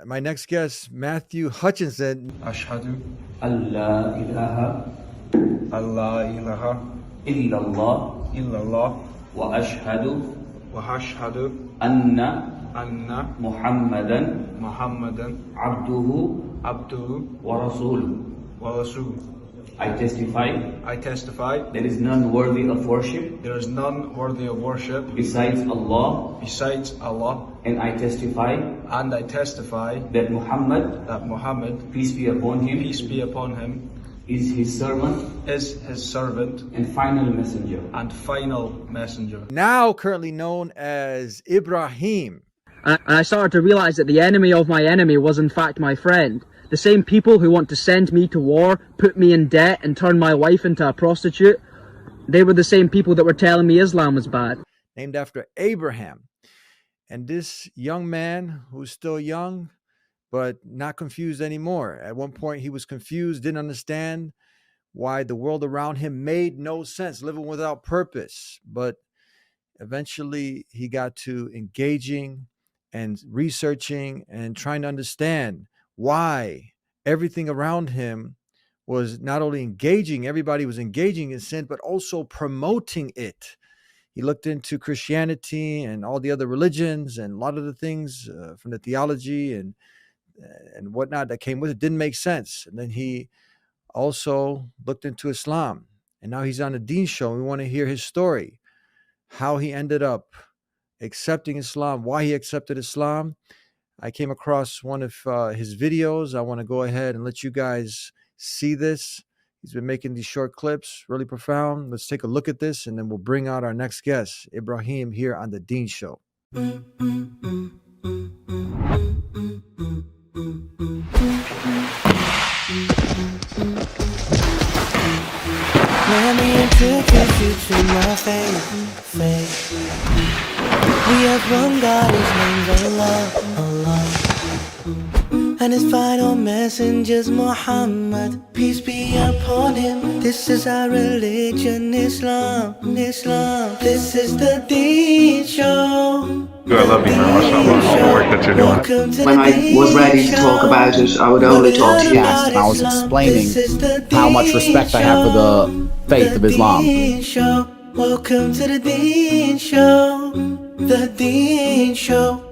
my next guest, Matthew Hutchinson. أشهد أن لا إله أن لا إله إلا الله إلا الله وأشهد وأشهد أن أن محمدا محمدا عبده عبده ورسوله. ورسوله. I I testify there is none worthy of worship there is none worthy of worship besides Allah, besides Allah, and I testify that Muhammad, peace be upon him, is his servant and final messenger. Now currently known as Ibrahim. And I started to realize that the enemy of my enemy was in fact my friend. The same people who want to send me to war, put me in debt, and turn my wife into a prostitute, they were the same people that were telling me Islam was bad. Named after Abraham. And this young man, who's still young, but not confused anymore. At one point he was confused, didn't understand why the world around him made no sense, living without purpose. But eventually he got to engaging and researching and trying to understand why everything around him was not only engaging, everybody was engaging in sin, but also promoting it. He looked into Christianity and all the other religions and a lot of the things from the theology and whatnot that came with it didn't make sense. And then he also looked into Islam. And now he's on the Deen Show. We want to hear his story, how he ended up accepting Islam, why he accepted Islam. I came across one of his videos. I want to go ahead and let you guys see this. He's been making these short clips, really profound. Let's take a look at this, and then we'll bring out our next guest, Ibrahim, here on The Deen Show. Let me introduce you to my faith. We have one God, his name's Allah. And his final messenger's Muhammad, peace be upon him. This is our religion, Islam. This is the Deen Show. I love you very much. I love all the work that you're doing. When I was ready to talk about it, I would only talk to you. Yes, and I was explaining how much respect I have for the faith of Islam. Welcome to the Deen Show. The Deen Show.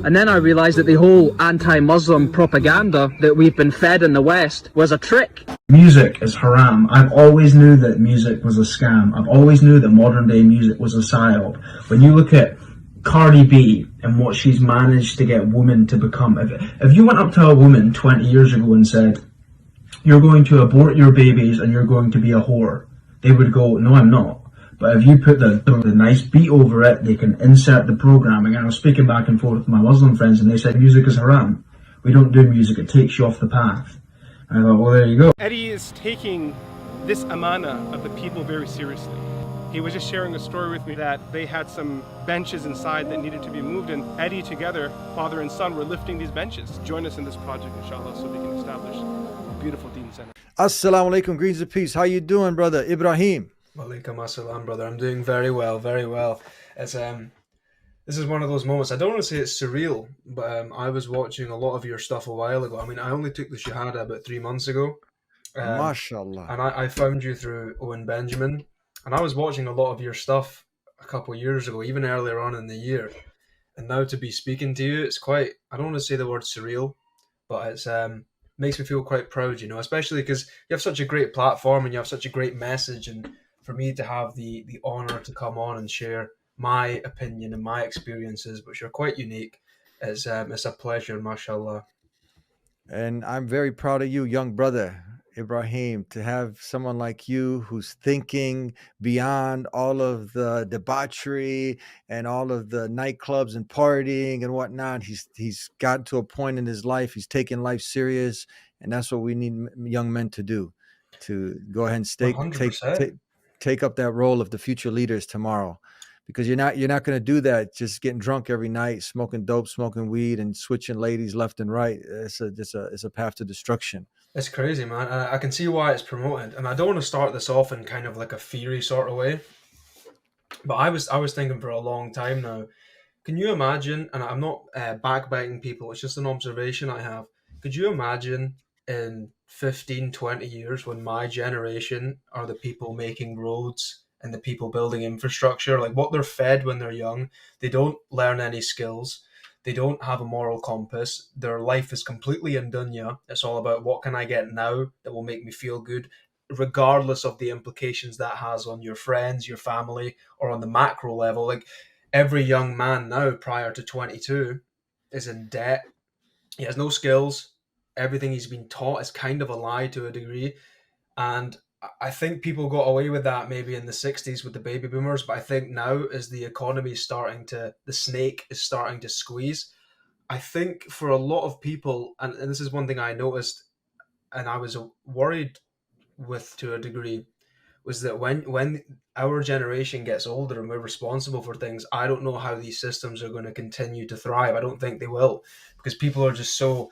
And then I realized that the whole anti-Muslim propaganda that we've been fed in the West was a trick. Music is haram. I've always knew that music was a scam. I've always knew that modern day music was a psyop. When you look at Cardi B and what she's managed to get women to become, if you went up to a woman 20 years ago and said, you're going to abort your babies and you're going to be a whore, they would go, no, I'm not. But if you put the nice beat over it, they can insert the programming. And I was speaking back and forth with my Muslim friends, and they said music is haram. We don't do music, it takes you off the path. And I thought, well, there you go. Eddie is taking this amana of the people very seriously. He was just sharing a story with me that they had some benches inside that needed to be moved, and Eddie together, father and son, were lifting these benches. Join us in this project, inshallah, so we can establish a beautiful Deen Center. Assalamu alaikum, greetings and peace. How you doing, brother Ibrahim? Walaikum assalam, brother. I'm doing very well, very well. It's this is one of those moments. I don't want to say it's surreal, but I was watching a lot of your stuff a while ago. I mean, I only took the Shahada about 3 months ago. MashaAllah. And I found you through Owen Benjamin. And I was watching a lot of your stuff a couple of years ago, even earlier on in the year. And now to be speaking to you, it's quite, I don't want to say the word surreal, but it's makes me feel quite proud, you know, especially because you have such a great platform and you have such a great message. And for me to have the honor to come on and share my opinion and my experiences, which are quite unique, it's a pleasure, mashallah. And I'm very proud of you, young brother Ibrahim, to have someone like you who's thinking beyond all of the debauchery and all of the nightclubs and partying and whatnot. He's gotten to a point in his life, he's taking life serious, and that's what we need young men to do, to go ahead and take up that role of the future leaders tomorrow. Because you're not going to do that just getting drunk every night, smoking dope, smoking weed, and switching ladies left and right. It's a path to destruction. It's crazy, man. I can see why it's promoted, and I don't want to start this off in kind of like a fiery sort of way, but I was thinking for a long time now, Can you imagine? And I'm not backbiting people. It's just an observation I have. Could you imagine in 15, 20 years when my generation are the people making roads and the people building infrastructure, like what they're fed when they're young? They don't learn any skills. They don't have a moral compass. Their life is completely in dunya. It's all about what can I get now that will make me feel good, regardless of the implications that has on your friends, your family, or on the macro level. Like every young man now prior to 22 is in debt. He has no skills. Everything he's been taught is kind of a lie to a degree. And I think people got away with that maybe in the 60s with the baby boomers. But I think now, as the economy is the snake is starting to squeeze, I think for a lot of people, and this is one thing I noticed and I was worried with to a degree, was that when our generation gets older and we're responsible for things, I don't know how these systems are going to continue to thrive. I don't think they will, because people are just so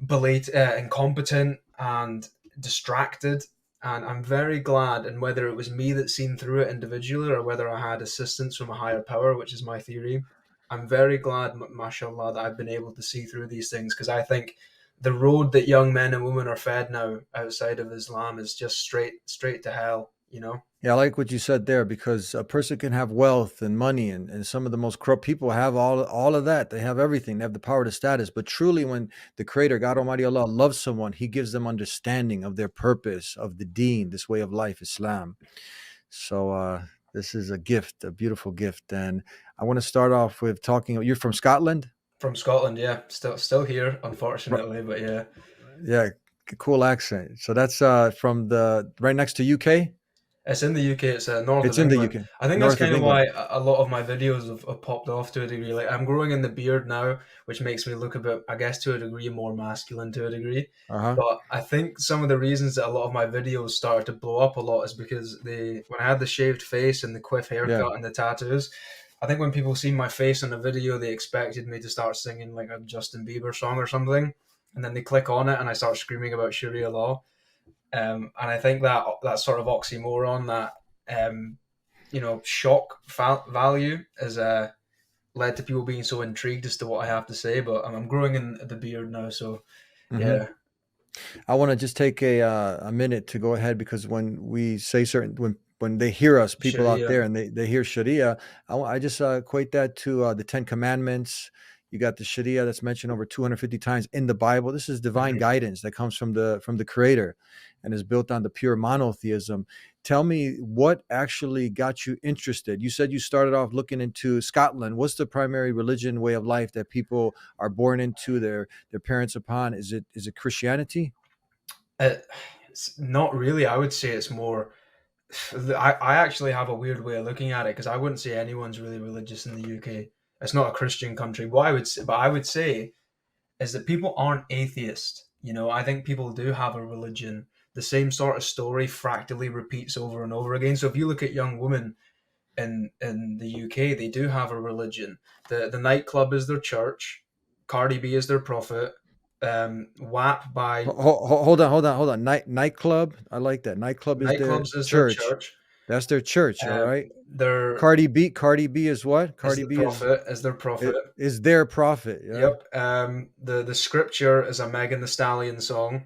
incompetent and distracted. And I'm very glad, and whether it was me that seen through it individually or whether I had assistance from a higher power, which is my theory, I'm very glad, mashallah, that I've been able to see through these things, because I think the road that young men and women are fed now outside of Islam is just straight to hell, you know? Yeah, I like what you said there, because a person can have wealth and money, and some of the most corrupt people have all of that. They have everything. They have the power to status. But truly, when the Creator, God Almighty Allah, loves someone, He gives them understanding of their purpose, of the deen, this way of life, Islam. So this is a gift, a beautiful gift. And I want to start off with talking. You're from Scotland? From Scotland, yeah. Still here, unfortunately, but yeah. Yeah, cool accent. So that's from the right next to UK? It's in the UK. It's north It's of in the England. UK, I think that's north of kind of why England. a lot of my videos have popped off to a degree. Like I'm growing in the beard now, which makes me look a bit, I guess, to a degree, more masculine to a degree. Uh-huh. But I think some of the reasons that a lot of my videos started to blow up a lot is because when I had the shaved face and the quiff haircut Yeah. and the tattoos, I think when people see my face in a video, they expected me to start singing like a Justin Bieber song or something, and then they click on it and I start screaming about Sharia law. And I think that sort of oxymoron, that shock value, has led to people being so intrigued as to what I have to say. But I'm growing in the beard now, so yeah. I want to just take a minute to go ahead, because when we say when they hear us, people out Sharia. there, and they hear Sharia, I just equate that to the 10 Commandments. You got the Sharia that's mentioned over 250 times in the Bible. This is divine guidance that comes from the Creator, and is built on the pure monotheism. Tell me, what actually got you interested? You said you started off looking into Scotland. What's the primary religion, way of life that people are born into, their parents upon? Is it Christianity? It's not really. I would say it's more. I actually have a weird way of looking at it, because I wouldn't say anyone's really religious in the UK. It's not a Christian country. What I would say, but I would say, is that people aren't atheist. You know, I think people do have a religion. The same sort of story fractally repeats over and over again. So if you look at young women in the UK, they do have a religion. The nightclub is their church. Cardi B is their prophet. WAP by Hold on. Nightclub. I like that. Nightclub is their nightclubs is their church. church. That's their church. All right. Their Cardi B is what? Cardi B is their prophet. Is their prophet. Yeah. Yep. The scripture is a Megan Thee Stallion song.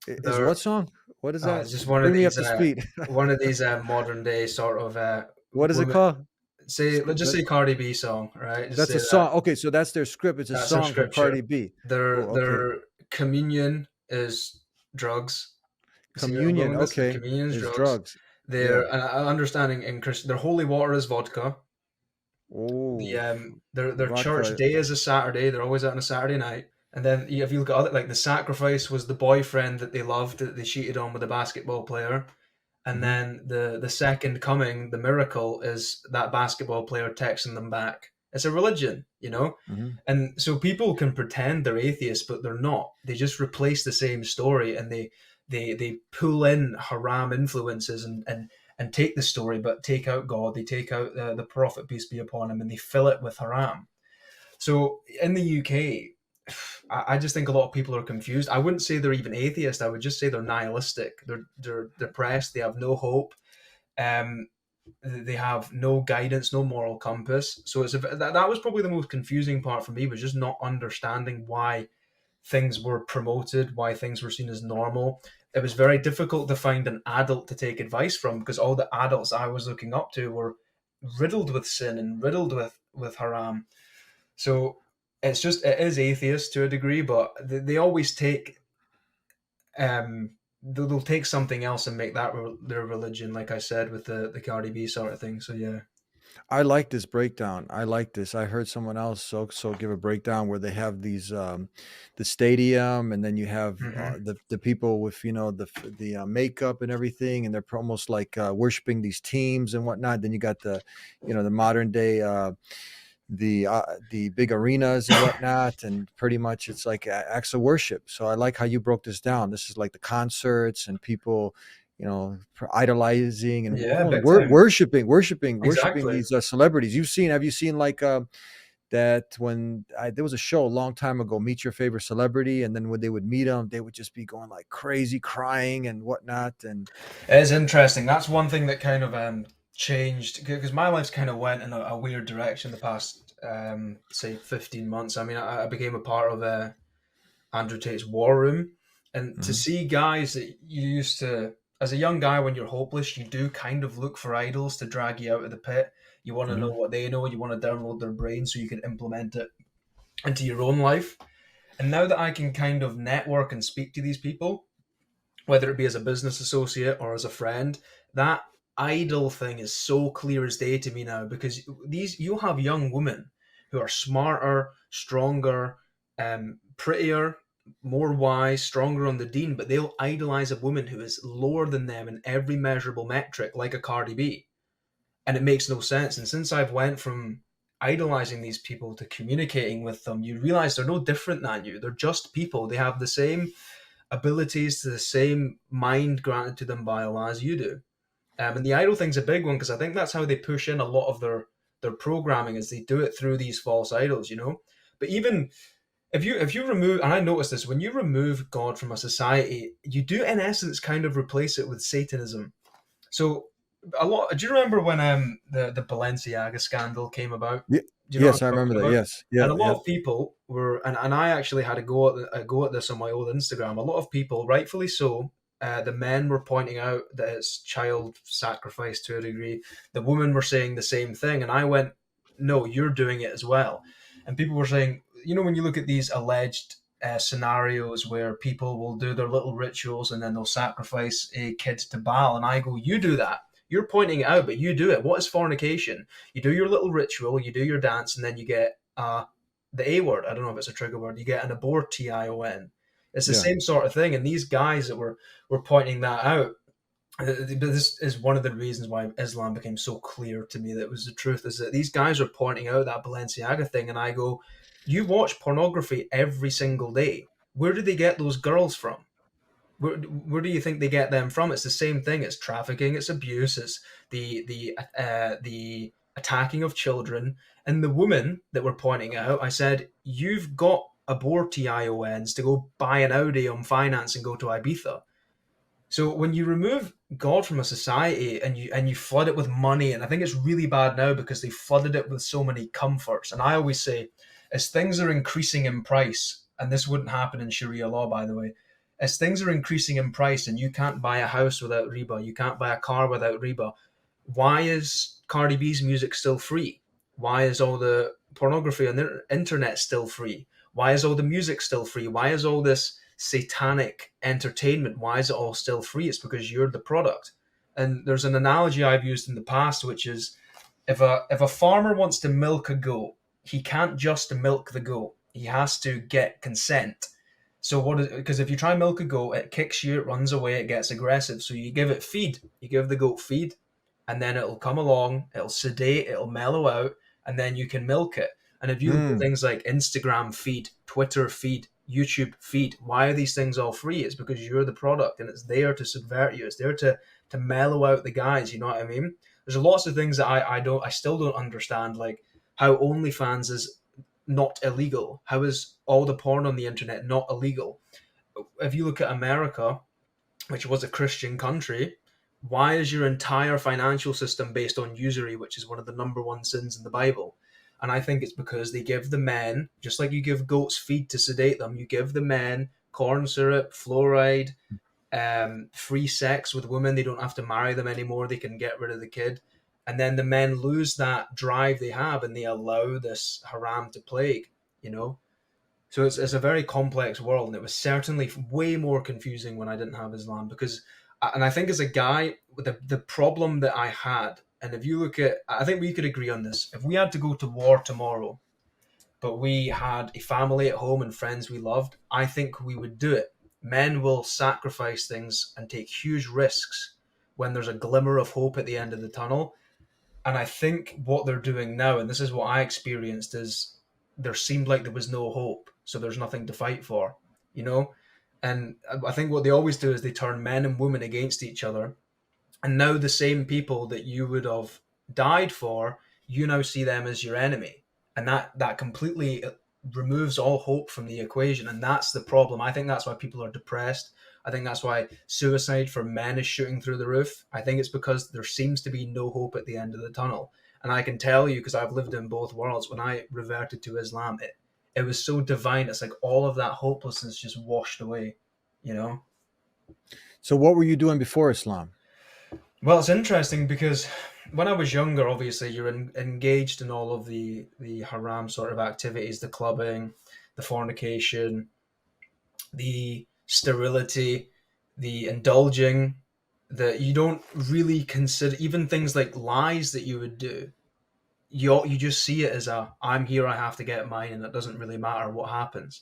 Is what song? What is that? It's just one Bring of me these up to speed. one of these modern day sort of What is it called? Let's just say Cardi B song, right? Just That's say a song. Okay, so that's their script. It's a That's their song from scripture. Cardi B. Their communion is drugs. Communion, okay, Communion is is drugs. drugs. Their understanding in Christian, their holy water is vodka. Oh, Their vodka. church day is a Saturday. They're always out on a Saturday night. And then if you look at other, like the sacrifice was the boyfriend that they loved, that they cheated on with a basketball player. And then the second coming, the miracle, is that basketball player texting them back. It's a religion, you know? And so people can pretend they're atheists, but they're not. They just replace the same story, and they pull in haram influences and take the story, but take out God. They take out the Prophet, peace be upon him, and they fill it with haram. So in the UK, I just think a lot of people are confused. I wouldn't say they're even atheist. I would just say they're nihilistic. They're depressed. They have no hope. They have no guidance, no moral compass. So that was probably the most confusing part for me, was just not understanding why things were promoted, why things were seen as normal. It was very difficult to find an adult to take advice from, because all the adults I was looking up to were riddled with sin and riddled with haram. So it is atheist to a degree, but they always take they'll take something else and make that their religion, like I said with the Cardi B sort of thing. So yeah. I like this breakdown. I like this. I heard someone else so give a breakdown where they have these the stadium, and then you have Mm-hmm. the people with the makeup and everything, and they're almost like worshiping these teams and whatnot. Then you got the modern day the big arenas and whatnot, and pretty much it's like acts of worship. So I like how you broke this down. This is like the concerts and people, idolizing and Yeah, big time. worshiping Exactly. these celebrities. Have you seen like that when there was a show a long time ago, Meet Your Favorite Celebrity, and then when they would meet them, they would just be going like crazy, crying and whatnot. And It is interesting. That's one thing that kind of changed, because my life's kind of went in a weird direction the past say 15 months. I mean, I became a part of Andrew Tate's War Room, and to Mhm. see guys that you used to, as a young guy, when you're hopeless, you do kind of look for idols to drag you out of the pit. You want to know Mhm. what they know. You want to download their brain so you can implement it into your own life. And now that I can kind of network and speak to these people, whether it be as a business associate or as a friend, that idol thing is so clear as day to me now, because you'll have young women who are smarter, stronger, prettier, more wise, stronger on the deen, but they'll idolize a woman who is lower than them in every measurable metric, like a Cardi B, and it makes no sense. And since I've went from idolizing these people to communicating with them, you realize they're no different than you. They're just people. They have the same abilities, to the same mind granted to them by Allah as you do. And the idol thing's a big one, because I think that's how they push in a lot of their programming, is they do it through these false idols. But even if you remove, and I noticed this, when you remove God from a society, you do in essence kind of replace it with Satanism. So do you remember when the Balenciaga scandal came about? Ye- Do you know what yes, I I'm remember talking that. about? Yes, yeah, And a lot yeah. of people were, and I actually had a go at this on my old Instagram. A lot of people, rightfully so, the men were pointing out that it's child sacrifice to a degree. The women were saying the same thing, and I went, "No, you're doing it as well." And people were saying, when you look at these alleged scenarios where people will do their little rituals and then they'll sacrifice a kid to Baal, and I go, "You do that. You're pointing it out, but you do it. What is fornication? You do your little ritual, you do your dance, and then you get the A word. I don't know if it's a trigger word. You get an abortion. It's the Yeah. same sort of thing. And these guys that were pointing that out, this is one of the reasons why Islam became so clear to me that it was the truth, is that these guys are pointing out that Balenciaga thing, and I go, you watch pornography every single day. Where do they get those girls from? Where do you think they get them from? It's the same thing. It's trafficking. It's abuse. It's the attacking of children. And the woman that we're pointing out, I said, you've got abortions to go buy an Audi on finance and go to Ibiza. So when you remove God from a society and you flood it with money, and I think it's really bad now because they flooded it with so many comforts. And I always say, as things are increasing in price, and this wouldn't happen in Sharia law, by the way, as things are increasing in price and you can't buy a house without riba, you can't buy a car without riba, why is Cardi B's music still free? Why is all the pornography on the internet still free? Why is all the music still free? Why is all this satanic entertainment, why is it all still free? It's because you're the product. And there's an analogy I've used in the past, which is if a farmer wants to milk a goat, he can't just milk the goat. He has to get consent. So because if you try and milk a goat, it kicks you, it runs away, it gets aggressive. So you give it feed. You give the goat feed, and then it'll come along, it'll sedate, it'll mellow out, and then you can milk it. And if you look at Mm. things like Instagram feed, Twitter feed, YouTube feed, why are these things all free? It's because you're the product, and it's there to subvert you. It's there to mellow out the guys. You know what I mean? There's lots of things that I still don't understand, like how OnlyFans is not illegal. How is all the porn on the internet not illegal? If you look at America, which was a Christian country, Why is your entire financial system based on usury, which is one of the number one sins in the Bible? And I think it's because they give the men, just like you give goats feed to sedate them, you give the men corn syrup, fluoride, free sex with women. They don't have to marry them anymore. They can get rid of the kid. And then the men lose that drive they have and they allow this haram to plague, you know? So it's a very complex world, and it was certainly way more confusing when I didn't have Islam because, and I think as a guy, the problem that I had, and if you look at, I think we could agree on this. If we had to go to war tomorrow, but we had a family at home and friends we loved, I think we would do it. Men will sacrifice things and take huge risks when there's a glimmer of hope at the end of the tunnel. And I think what they're doing now, and this is what I experienced, is there seemed like there was no hope, so there's nothing to fight for, you know? And I think what they always do is they turn men and women against each other. And now the same people that you would have died for, you now see them as your enemy. And that completely removes all hope from the equation. And that's the problem. I think that's why people are depressed. I think that's why suicide for men is shooting through the roof. I think it's because there seems to be no hope at the end of the tunnel. And I can tell you, because I've lived in both worlds, when I reverted to Islam, it was so divine. It's like all of that hopelessness just washed away, you know? So what were you doing before Islam? Well, it's interesting because when I was younger, obviously you're engaged in all of the haram sort of activities, the clubbing, the fornication, the sterility, the indulging, that you don't really consider, even things like lies that you would do. You just see it as I'm here, I have to get mine, and it doesn't really matter what happens.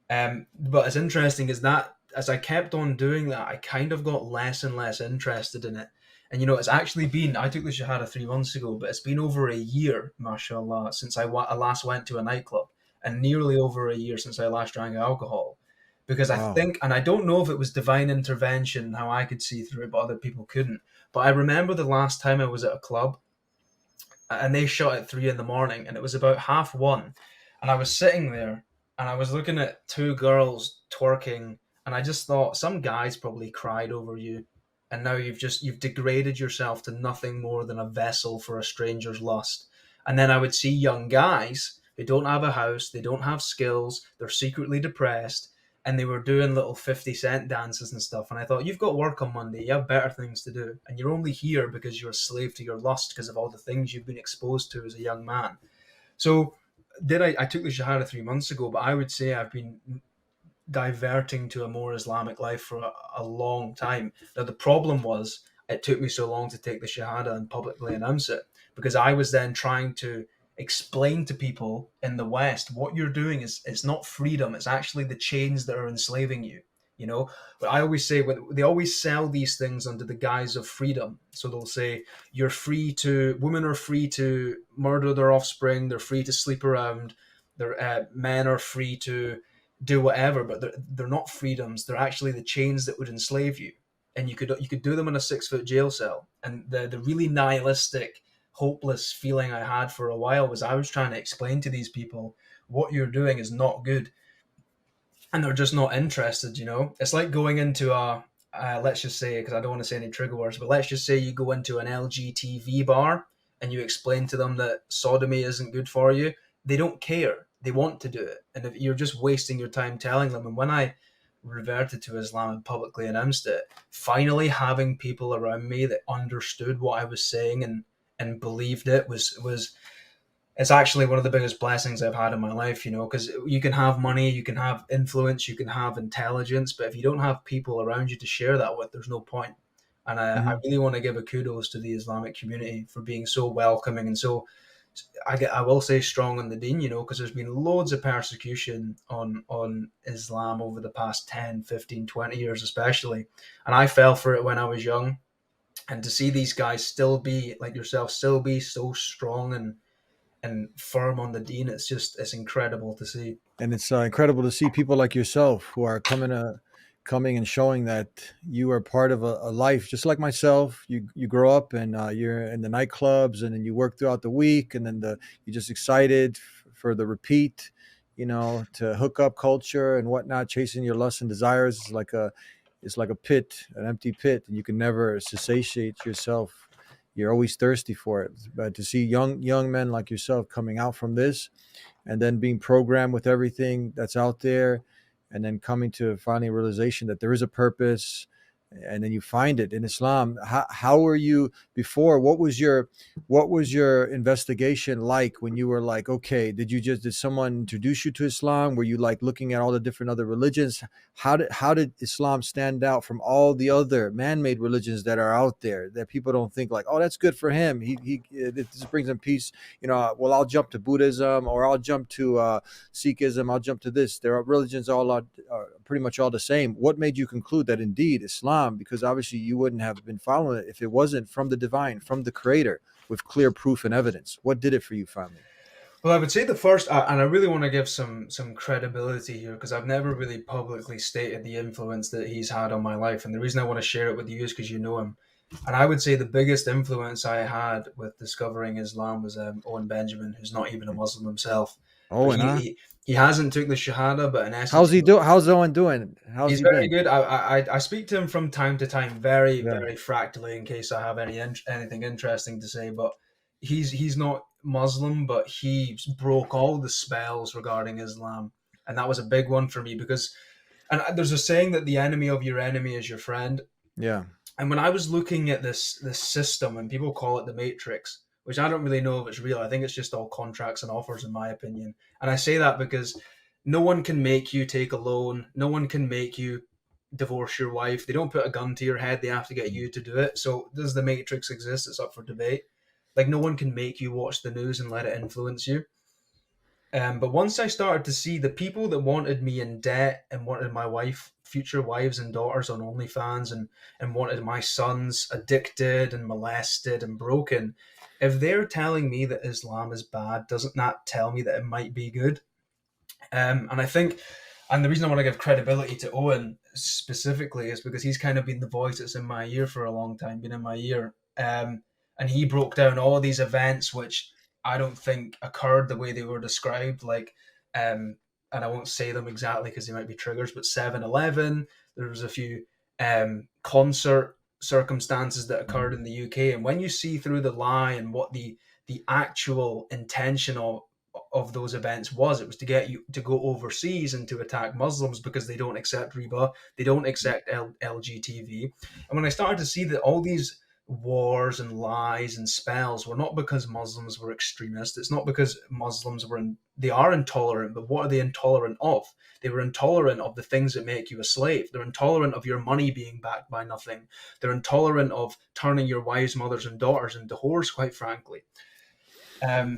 But it's interesting is that as I kept on doing that, I kind of got less and less interested in it. And, you know, it's actually been, I took the Shahada 3 months ago, but it's been over a year, mashallah, since I last went to a nightclub, and nearly over a year since I last drank alcohol. Because I think, and I don't know if it was divine intervention, how I could see through it, but other people couldn't. But I remember the last time I was at a club, and they shut at 3 a.m, and it was about 1:30, and I was sitting there, and I was looking at two girls twerking, and I just thought, some guys probably cried over you, and now you've degraded yourself to nothing more than a vessel for a stranger's lust. And then I would see young guys who don't have a house, they don't have skills, they're secretly depressed, and they were doing little 50 Cent dances and stuff. And I thought, you've got work on Monday, you have better things to do, and you're only here because you're a slave to your lust because of all the things you've been exposed to as a young man. So I took the Shahada 3 months ago, but I would say I've been diverting to a more Islamic life for a long time. Now, the problem was it took me so long to take the Shahada and publicly announce it, because I was then trying to explain to people in the West, what you're doing is, it's not freedom, it's actually the chains that are enslaving you. You know, but I always say, they always sell these things under the guise of freedom. So they'll say, women are free to murder their offspring, they're free to sleep around, men are free to do whatever, but they're not freedoms. They're actually the chains that would enslave you, and you could do them in a 6-foot jail cell. And the really nihilistic, hopeless feeling I had for a while was I was trying to explain to these people, what you're doing is not good, and they're just not interested. You know, it's like going into let's just say, because I don't want to say any trigger words, but let's just say you go into an LGTV bar and you explain to them that sodomy isn't good for you. They don't care. They want to do it. And if you're just wasting your time telling them. And when I reverted to Islam and publicly announced it, finally having people around me that understood what I was saying and believed it was it's actually one of the biggest blessings I've had in my life, you know, because you can have money, you can have influence, you can have intelligence, but if you don't have people around you to share that with, there's no point. And I really want to give a kudos to the Islamic community for being so welcoming and so, I will say, strong on the deen, you know, because there's been loads of persecution on Islam over the past 10, 15, 20 years especially. And I fell for it when I was young. And to see these guys still be, like yourself, still be so strong and firm on the deen, it's incredible to see. And it's incredible to see people like yourself who are coming and showing that you are part of a life just like myself. You grow up and you're in the nightclubs, and then you work throughout the week, and then you're just excited for the repeat, you know, to hook up culture and whatnot, chasing your lusts and desires. It's like it's like a pit, an empty pit, and you can never satiate yourself. You're always thirsty for it. But to see young men like yourself coming out from this, and then being programmed with everything that's out there, and then coming to finally realization that there is a purpose, and then you find it in Islam. How were you before? What was your investigation like when you were like, okay, did someone introduce you to Islam? Were you like looking at all the different other religions? How did Islam stand out from all the other man-made religions that are out there that people don't think like, oh, that's good for him, he this brings him peace, well, I'll jump to Buddhism, or I'll jump to Sikhism, I'll jump to this. There are religions all are pretty much all the same. What made you conclude that indeed Islam, because obviously you wouldn't have been following it if it wasn't from the divine, from the creator, with clear proof and evidence? What did it for you finally? Well, I would say the first, and I really want to give some credibility here, because I've never really publicly stated the influence that he's had on my life, and the reason I want to share it with you is because you know him. And I would say the biggest influence I had with discovering Islam was Owen Benjamin, who's not even a Muslim himself. Owen, huh? He hasn't took the Shahada, but in essence, how's Owen doing? He's he very been? good. I speak to him from time to time, very fractally, in case I have anything interesting to say. But he's not Muslim, but he broke all the spells regarding Islam, and that was a big one for me, because, and there's a saying that the enemy of your enemy is your friend. Yeah. And when I was looking at this system, and people call it the Matrix, which I don't really know if it's real. I think it's just all contracts and offers, in my opinion. And I say that because no one can make you take a loan. No one can make you divorce your wife. They don't put a gun to your head. They have to get you to do it. So does the Matrix exist? It's up for debate. Like, no one can make you watch the news and let it influence you. But once I started to see the people that wanted me in debt and wanted my future wives and daughters on OnlyFans, and wanted my sons addicted and molested and broken, if they're telling me that Islam is bad, doesn't that tell me that it might be good? And I think, and the reason I want to give credibility to Owen specifically is because he's kind of been the voice that's in my ear for a long time, been in my ear. And he broke down all of these events which I don't think occurred the way they were described, like, and I won't say them exactly because they might be triggers, but 7/11, there was a few concert circumstances that occurred in the UK, and when you see through the lie and what the actual intention of those events was, it was to get you to go overseas and to attack Muslims because they don't accept riba, they don't accept LGTV. And when I started to see that all these wars and lies and spells were not because Muslims were extremists, it's not because Muslims they are intolerant, but what are they intolerant of? They were intolerant of the things that make you a slave. They're intolerant of your money being backed by nothing. They're intolerant of turning your wives, mothers, and daughters into whores, quite frankly. I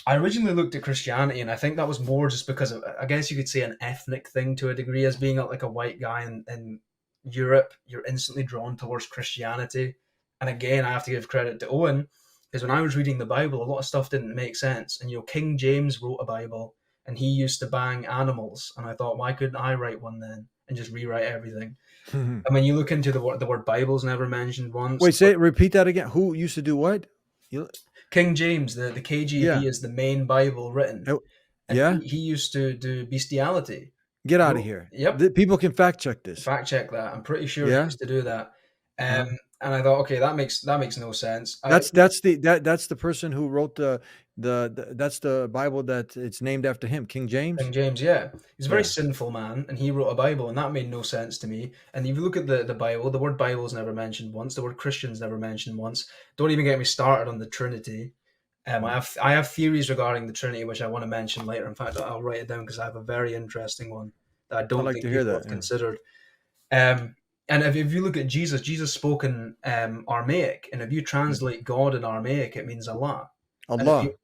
originally looked at Christianity, and I think that was more just because of, I guess you could say, an ethnic thing to a degree. As being like a white guy in Europe, you're instantly drawn towards Christianity. And again, I have to give credit to Owen, because when I was reading the Bible, a lot of stuff didn't make sense. And, King James wrote a Bible, and he used to bang animals. And I thought, why couldn't I write one then and just rewrite everything? And when you look into the word Bible's never mentioned once. Wait, repeat that again. Who used to do what? King James, the KJV is the main Bible written. And he used to do bestiality. Get out of here. Yep. People can fact check this. Fact check that. I'm pretty sure he used to do that. And I thought, okay, that makes no sense. That's the person who wrote that's the Bible that it's named after him, King James. King James, yeah. He's a very sinful man, and he wrote a Bible, and that made no sense to me. And if you look at the Bible, the word Bible is never mentioned once. The word Christian's never mentioned once. Don't even get me started on the Trinity. I have theories regarding the Trinity, which I want to mention later. In fact, I'll write it down because I have a very interesting one that I don't think people have considered. And if you look at Jesus spoke in Aramaic, and if you translate God in Aramaic, it means Allah.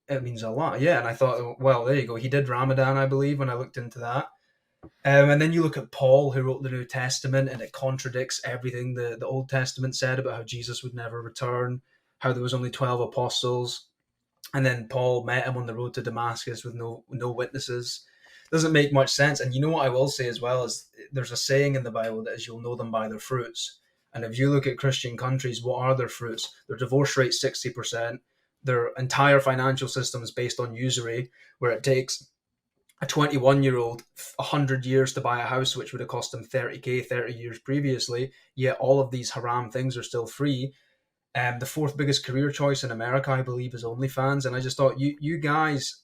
It means Allah, yeah. And I thought, well, there you go. He did Ramadan, I believe, when I looked into that. And then you look at Paul, who wrote the New Testament, and it contradicts everything the Old Testament said about how Jesus would never return, how there was only 12 apostles, and then Paul met him on the road to Damascus with no witnesses. Doesn't make much sense. And you know what I will say as well is there's a saying in the Bible that is, you'll know them by their fruits. And if you look at Christian countries, what are their fruits? Their divorce rate 60%. Their entire financial system is based on usury, where it takes a 21-year-old 100 years to buy a house, which would have cost him 30k 30 years previously, yet all of these haram things are still free. The fourth biggest career choice in America, I believe, is OnlyFans. And I just thought, you guys,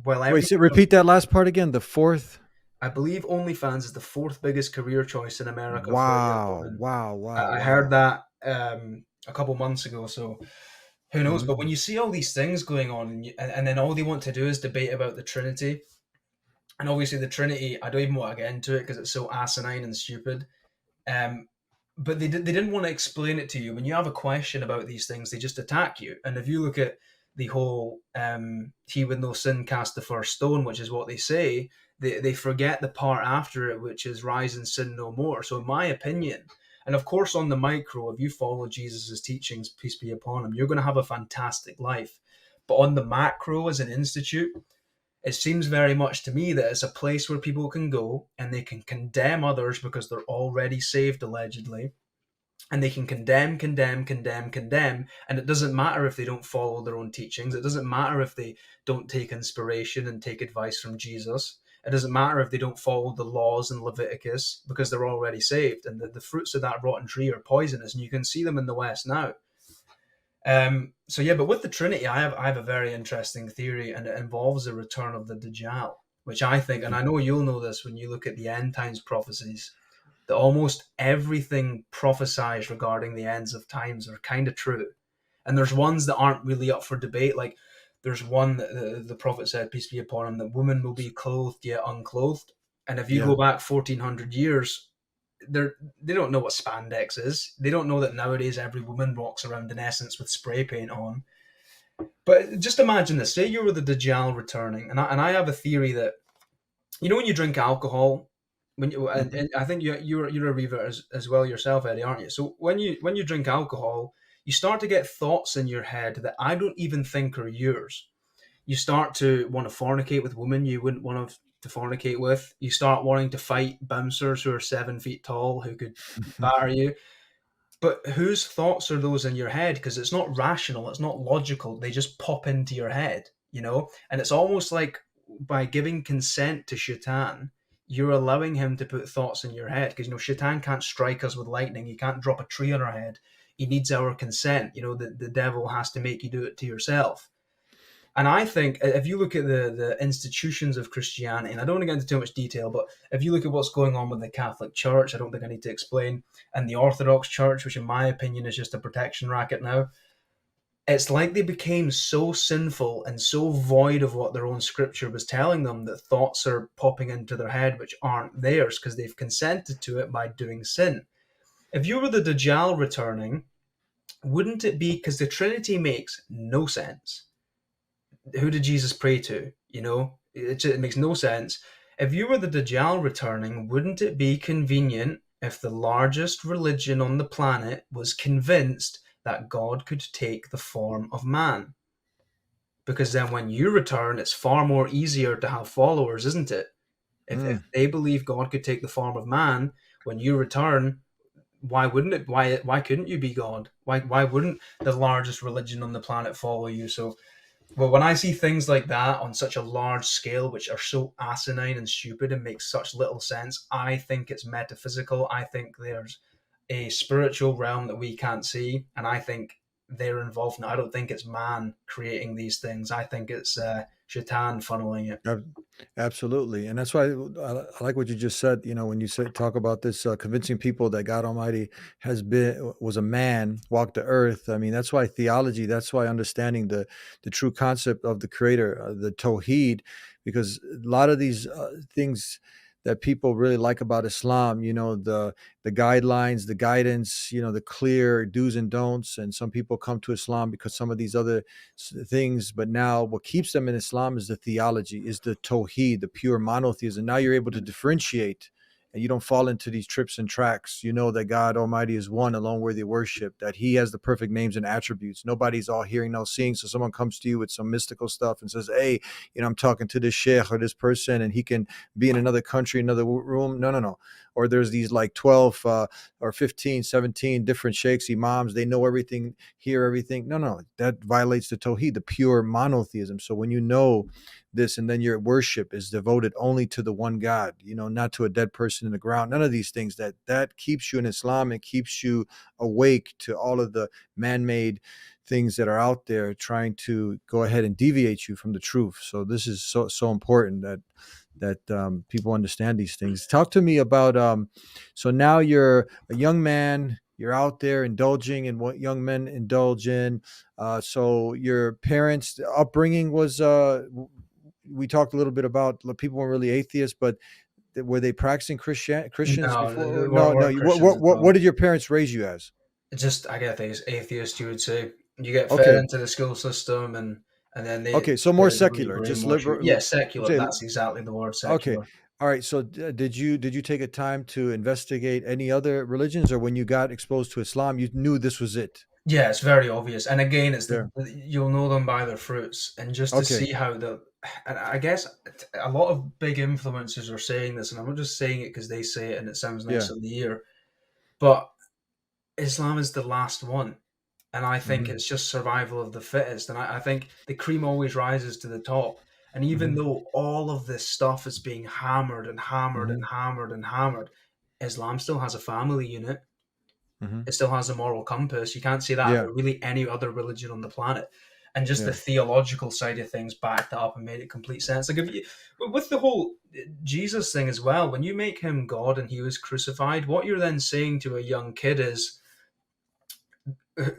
well, Wait, repeat that last part again. The fourth. I believe OnlyFans is the fourth biggest career choice in America. Wow, I heard that a couple months ago, so who knows? But when you see all these things going on, and then all they want to do is debate about the Trinity, and obviously the Trinity, I don't even want to get into it because it's so asinine and stupid. But they didn't want to explain it to you. When you have a question about these things, they just attack you. And if you look at the whole he with no sin cast the first stone, which is what they say, they forget the part after it, which is rise and sin no more. So in my opinion, and of course on the micro, if you follow Jesus' teachings, peace be upon him, you're going to have a fantastic life. But on the macro as an institute, it seems very much to me that it's a place where people can go and they can condemn others because they're already saved, allegedly. And they can condemn. And it doesn't matter if they don't follow their own teachings. It doesn't matter if they don't take inspiration and take advice from Jesus. It doesn't matter if they don't follow the laws in Leviticus because they're already saved. And the fruits of that rotten tree are poisonous. And you can see them in the West now. So yeah, but with the Trinity, I have a very interesting theory, and it involves the return of the Dajjal, which I think, and I know you'll know this when you look at the end times prophecies, that almost everything prophesied regarding the ends of times are kind of true. And there's ones that aren't really up for debate. Like there's one that the prophet said, peace be upon him, that women will be clothed yet unclothed. And if you go back 1400 years, they don't know what spandex is. They don't know that nowadays every woman walks around in essence with spray paint on. But just imagine this: say you were the Dajjal returning, and I have a theory that, you know, when you drink alcohol, when you, and I think you're a revert as well yourself, Eddie, aren't you? So when you drink alcohol, you start to get thoughts in your head that I don't even think are yours. You start to want to fornicate with women you wouldn't want to fornicate with. You start wanting to fight bouncers who are 7 feet tall who could batter you. But whose thoughts are those in your head? Because it's not rational, it's not logical. They just pop into your head, you know? And it's almost like by giving consent to Shaitan, you're allowing him to put thoughts in your head. Because, you know, Shaitan can't strike us with lightning. He can't drop a tree on our head. He needs our consent. You know, the devil has to make you do it to yourself. And I think if you look at the institutions of Christianity, and I don't want to get into too much detail, but if you look at what's going on with the Catholic Church, I don't think I need to explain, and the Orthodox Church, which in my opinion is just a protection racket now, it's like they became so sinful and so void of what their own scripture was telling them that thoughts are popping into their head which aren't theirs because they've consented to it by doing sin. If you were the Dajjal returning, wouldn't it be, because the Trinity makes no sense. Who did Jesus pray to? You know, it makes no sense. If you were the Dajjal returning, wouldn't it be convenient if the largest religion on the planet was convinced that God could take the form of man? Because then when you return, it's far more easier to have followers, isn't it? If they believe God could take the form of man, when you return, why wouldn't it? Why couldn't you be God? Why wouldn't the largest religion on the planet follow you? So, well, when I see things like that on such a large scale, which are so asinine and stupid and make such little sense, I think it's metaphysical. I think there's a spiritual realm that we can't see, and I think they're involved now. I don't think it's man creating these things. I think it's Shaitan funneling it. Absolutely. And that's why I like what you just said, you know, when you talk about this, convincing people that God Almighty was a man, walked the earth. I mean, that's why theology, that's why understanding the true concept of the creator, the Tawheed, because a lot of these things that people really like about Islam, you know, the guidelines, the guidance, you know, the clear do's and don'ts. And some people come to Islam because some of these other things, but now what keeps them in Islam is the theology, is the Tawheed, the pure monotheism. Now you're able to differentiate, and you don't fall into these trips and tracks. You know that God Almighty is one, alone worthy of worship, that he has the perfect names and attributes. Nobody's all hearing, no seeing. So someone comes to you with some mystical stuff and says, hey, you know, I'm talking to this sheikh or this person, and he can be in another country, another room. No. or there's these like 12 or 15, 17 different sheikhs, imams. They know everything, hear everything. No, that violates the Tawheed, the pure monotheism. So when you know this, and then your worship is devoted only to the one God, not to a dead person in the ground, none of these things, that keeps you in Islam and keeps you awake to all of the man-made things that are out there trying to go ahead and deviate you from the truth. So this is so important that people understand these things. Talk to me about so now you're a young man, you're out there indulging in what young men indulge in. So your parents' upbringing was we talked a little bit about people weren't really atheists, but were they practicing Christians No, before? they No, weren't Christians at all. what did your parents raise you as? Just, I guess, atheist, you would say. You get fed Okay. into the school system, and then Okay, so more they really secular, just brainwash you. liberal. Yeah, secular. Say, That's exactly the word, okay, secular. all right. So did you take a time to investigate any other religions, or when you got exposed to Islam, you knew this was it? Yeah, it's very obvious. And again, it's Yeah. you'll know them by their fruits, and just to Okay. see how and I guess a lot of big influencers are saying this, and I'm not just saying it because they say it and it sounds nice Yeah. on the ear, but Islam is the last one. And I think Mm-hmm. it's just survival of the fittest. And I think the cream always rises to the top. And even Mm-hmm. though all of this stuff is being hammered and hammered Mm-hmm. and hammered and hammered, Islam still has a family unit. Mm-hmm. It still has a moral compass. You can't say that Yeah. about really any other religion on the planet. And just the Yeah. theological side of things backed that up and made it complete sense. Like, if you, with the whole Jesus thing as well, when you make him God and he was crucified, what you're then saying to a young kid is,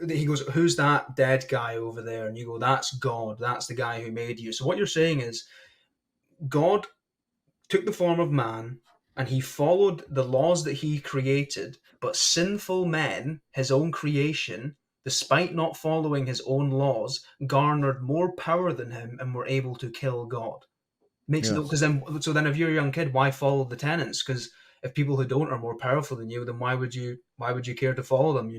he goes, "Who's that dead guy over there?" And you go, "That's God. That's the guy who made you." So what you're saying is, God took the form of man and he followed the laws that he created, but sinful men, his own creation, despite not following his own laws, garnered more power than him and were able to kill God. Makes no, Yes. because then if you're a young kid, why follow the tenets? Because if people who don't are more powerful than you, then why would you care to follow them?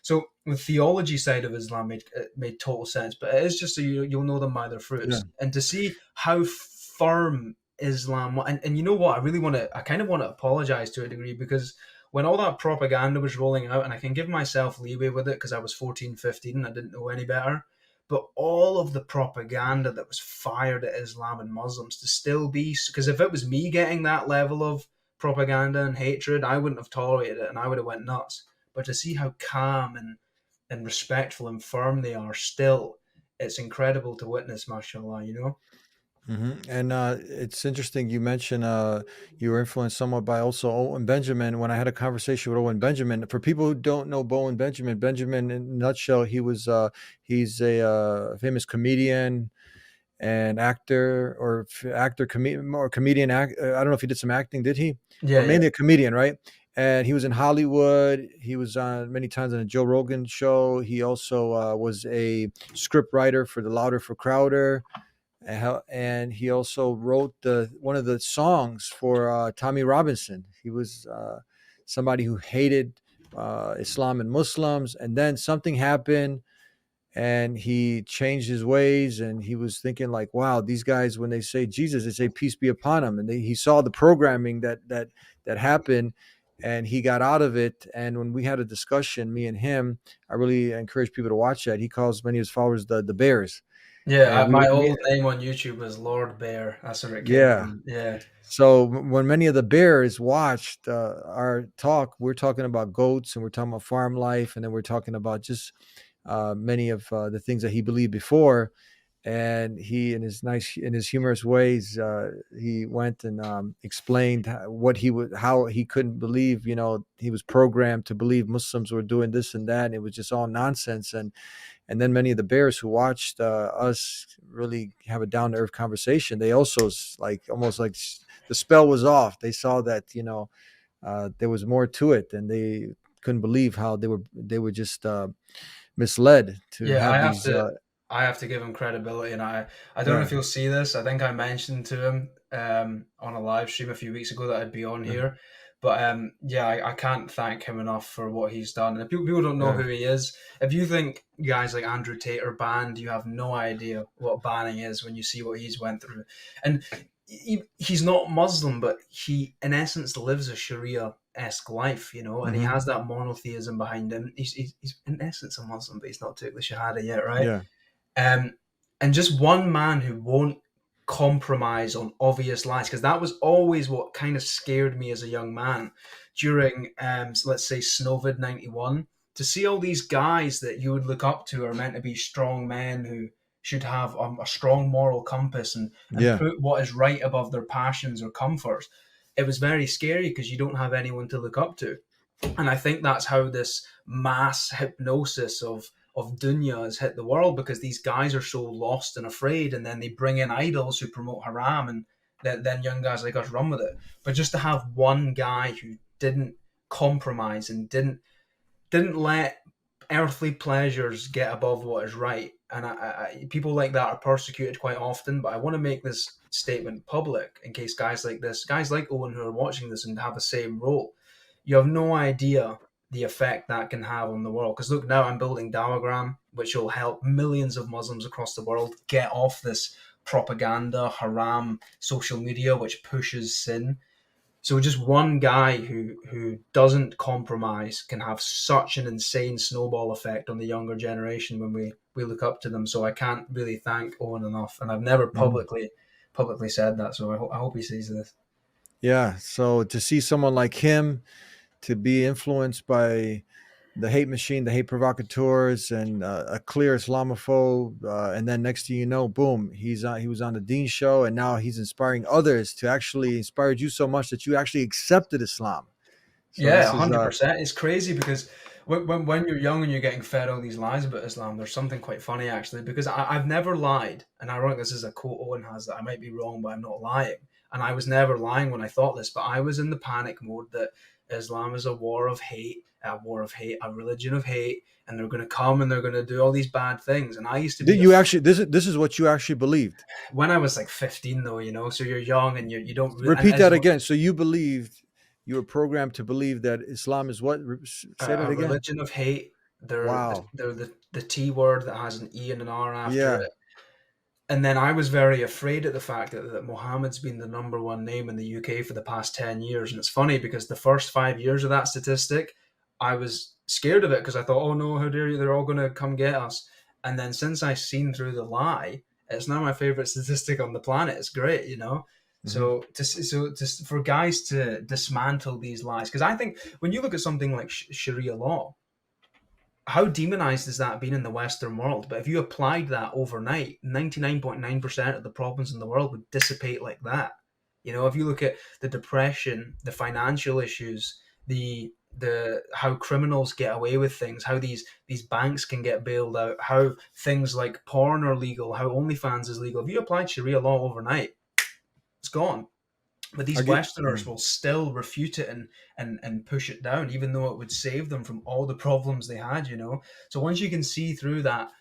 So the theology side of Islam made total sense, but it is just so you'll know them by their Yeah. fruits, and to see how firm Islam, and you know what, I kind of want to apologize to a degree, because when all that propaganda was rolling out, and I can give myself leeway with it because I was 14, 15 and I didn't know any better, but all of the propaganda that was fired at Islam and Muslims to still be, because if it was me getting that level of propaganda and hatred, I wouldn't have tolerated it and I would have went nuts. But to see how calm and respectful and firm they are still, it's incredible to witness, mashallah. Mm-hmm. And it's interesting you mentioned you were influenced somewhat by also Owen Benjamin. When I had a conversation with Owen Benjamin, for people who don't know Owen Benjamin, Benjamin in a nutshell, he's a famous comedian and actor, or actor, comedian, or comedian. I don't know if he did some acting. Did he? Yeah, But yeah. mainly a comedian, right? And he was in Hollywood. He was on many times on a Joe Rogan show. He also was a script writer for The Louder for Crowder. And he also wrote one of the songs for Tommy Robinson. He was somebody who hated Islam and Muslims, and then something happened, and he changed his ways, and he was thinking like, wow, these guys, when they say Jesus, they say peace be upon him, and he saw the programming that happened, and he got out of it. And when we had a discussion, me and him, I really encourage people to watch that. He calls many of his followers the bears. Yeah, And my old name on YouTube was Lord Bear. That's where it came yeah. from. Yeah. So when many of the bears watched our talk, we're talking about goats, and we're talking about farm life, and then we're talking about just many of the things that he believed before. And he, in his humorous ways, he went and explained how he couldn't believe, he was programmed to believe Muslims were doing this and that, and it was just all nonsense. And then many of the bears who watched us really have a down to earth conversation, they also almost like the spell was off. They saw that there was more to it, and they couldn't believe how they were just misled to Yeah, have these. I have to give him credibility, and I don't know Yeah, if you'll see this. I think I mentioned to him on a live stream a few weeks ago that I'd be on yeah, here. But yeah, I can't thank him enough for what he's done. And if people don't know yeah. who he is, if you think guys like Andrew Tate are banned, you have no idea what banning is when you see what he's went through. And he's not Muslim, but he in essence lives a Sharia-esque life, you know, and he has that monotheism behind him. He's in essence a Muslim, but he's not took the Shahada yet, right? Yeah. And just one man who won't compromise on obvious lies, because that was always what kind of scared me as a young man during, let's say, Snowvid 91, to see all these guys that you would look up to are meant to be strong men who should have a strong moral compass and put what is right above their passions or comforts. It was very scary because you don't have anyone to look up to. And I think that's how this mass hypnosis of dunya has hit the world, because these guys are so lost and afraid, and then they bring in idols who promote haram, and then young guys like us run with it. But just to have one guy who didn't compromise and didn't let earthly pleasures get above what is right, and people like that are persecuted quite often. But I want to make this statement public in case guys like Owen who are watching this and have the same role. You have no idea the effect that can have on the world. Because look, now I'm building Dawagram, which will help millions of Muslims across the world get off this propaganda, haram, social media, which pushes sin. So just one guy who doesn't compromise can have such an insane snowball effect on the younger generation when we look up to them. So I can't really thank Owen enough, and I've never publicly said that. So I hope he sees this. Yeah. So to see someone like him, to be influenced by the hate machine, the hate provocateurs, and a clear Islamophobe, and then next thing you know, boom, he was on the Dean show, and now he's inspiring others to actually inspired you so much that you actually accepted Islam. So yeah, 100%. It's crazy because when you're young and you're getting fed all these lies about Islam, there's something quite funny actually, because I've never lied, and I wrote this as a quote Owen has that I might be wrong, but I'm not lying, and I was never lying when I thought this, but I was in the panic mode that Islam is a war of hate, a religion of hate, and they're going to come and they're going to do all these bad things. And I used to be. Did you actually? This is what you actually believed when I was like 15, though. You know, so you're young and you don't really, repeat that again. So you believed, you were programmed to believe that Islam is what? Say that again. Religion of hate. They're the T word that has an E and an R after it. And then I was very afraid at the fact that Muhammad's been the number one name in the UK for the past 10 years. And it's funny because the first 5 years of that statistic, I was scared of it because I thought, oh no, how dare you, they're all going to come get us. And then since I've seen through the lie, it's now my favorite statistic on the planet. It's great, you know? Mm-hmm. So for guys to dismantle these lies, because I think when you look at something like Sharia law, how demonized has that been in the Western world? But if you applied that overnight, 99.9% of the problems in the world would dissipate like that. You know, if you look at the depression, the financial issues, the how criminals get away with things, how these banks can get bailed out, how things like porn are legal, how OnlyFans is legal. If you applied Sharia law overnight, it's gone. But these Westerners will still refute it and push it down, even though it would save them from all the problems they had, you know? So once you can see through that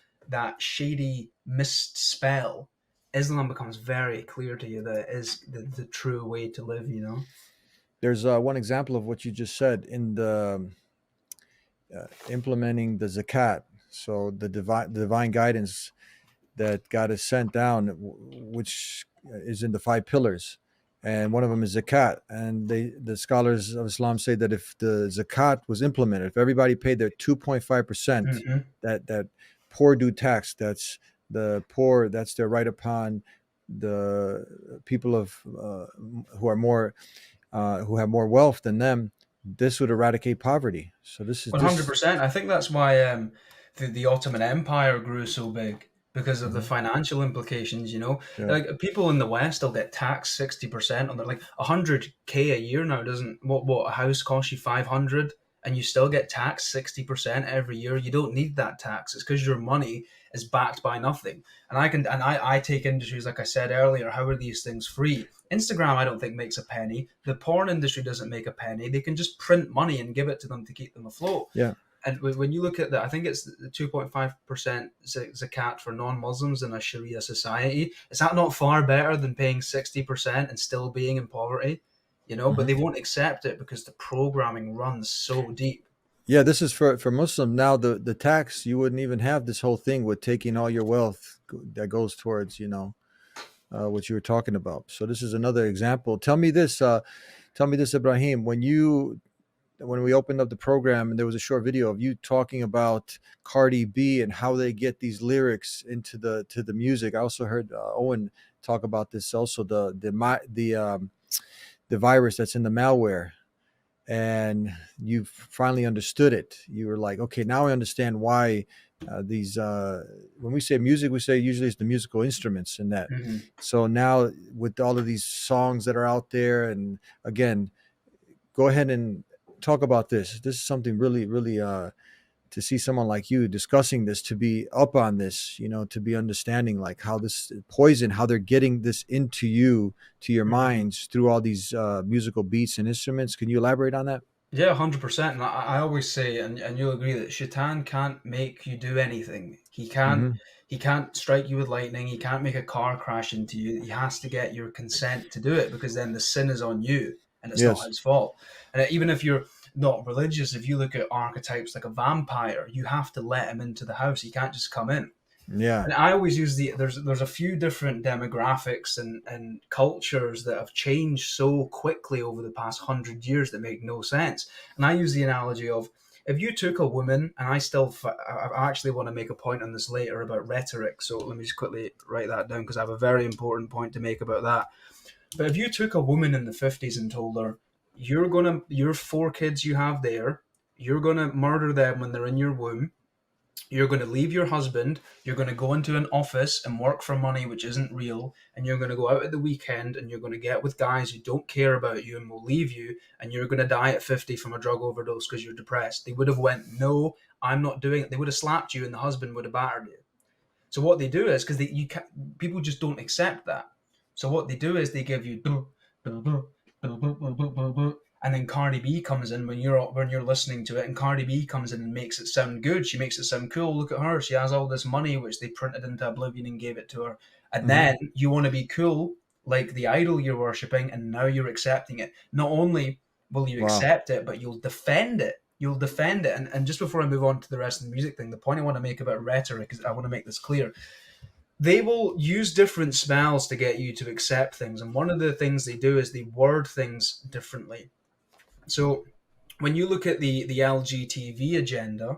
shady mist spell, Islam becomes very clear to you that it is the true way to live, you know? There's one example of what you just said in the implementing the zakat. So the divine guidance that God has sent down, which is in the 5 pillars. And one of them is zakat. And the scholars of Islam say that if the zakat was implemented, if everybody paid their 2.5%, that poor due tax, that's the poor, that's their right upon the people of who have more wealth than them, this would eradicate poverty. So this is 100%. I think that's why the Ottoman Empire grew so big. Because of the financial implications, you know, like people in the West will get taxed 60% on their like 100K a year now. Doesn't what a house costs you 500, and you still get taxed 60% every year. You don't need that tax. It's because your money is backed by nothing. And I take industries like I said earlier. How are these things free? Instagram, I don't think makes a penny. The porn industry doesn't make a penny. They can just print money and give it to them to keep them afloat. Yeah. And when you look at that, I think it's the 2.5% zakat for non-Muslims in a Sharia society. Is that not far better than paying 60% and still being in poverty? You know, but they won't accept it because the programming runs so deep. Yeah, this is for Muslim. Now the tax, you wouldn't even have this whole thing with taking all your wealth that goes towards, you know, what you were talking about. So this is another example. Tell me this, Ibrahim. When we opened up the program, and there was a short video of you talking about Cardi B and how they get these lyrics into the music. I also heard Owen talk about this. Also, the virus that's in the malware, and you finally understood it. You were like, okay, now I understand why these. When we say music, we say usually it's the musical instruments and that. Mm-hmm. So now with all of these songs that are out there, and again, go ahead and talk about this. This is something really, really to see someone like you discussing this, to be up on this, to be understanding like how this poison, how they're getting this into you, to your minds through all these musical beats and instruments. Can you elaborate on that? Yeah, 100%. And I always say, and you'll agree, that Shaitan can't make you do anything. Mm-hmm. He can't strike you with lightning. He can't make a car crash into you. He has to get your consent to do it, because then the sin is on you and it's not Yes. his fault. And even if you're not religious, if you look at archetypes like a vampire, you have to let him into the house. He can't just come in. Yeah. And I always use there's a few different demographics and cultures that have changed so quickly over the past 100 years that make no sense. And I use the analogy of, if you took a woman, and I actually want to make a point on this later about rhetoric, so let me just quickly write that down, because I have a very important point to make about that. But if you took a woman in the 50s and told her, your 4 kids you have there, you're gonna murder them when they're in your womb, you're going to leave your husband, you're going to go into an office and work for money which isn't real, and you're going to go out at the weekend and you're going to get with guys who don't care about you and will leave you, and you're going to die at 50 from a drug overdose because you're depressed. They would have went, no, I'm not doing it. They would have slapped you and the husband would have battered you. So what they do is, because people just don't accept that. So what they do is they give you and then Cardi B comes in when you're listening to it, and Cardi B comes in and makes it sound good. She makes it sound cool. Look at her. She has all this money which they printed into oblivion and gave it to her. And then you want to be cool like the idol you're worshipping, and now you're accepting it. Not only will you accept it, but you'll defend it. And just before I move on to the rest of the music thing, the point I want to make about rhetoric is, I want to make this clear. They will use different spells to get you to accept things. And one of the things they do is they word things differently. So when you look at the LGTV agenda,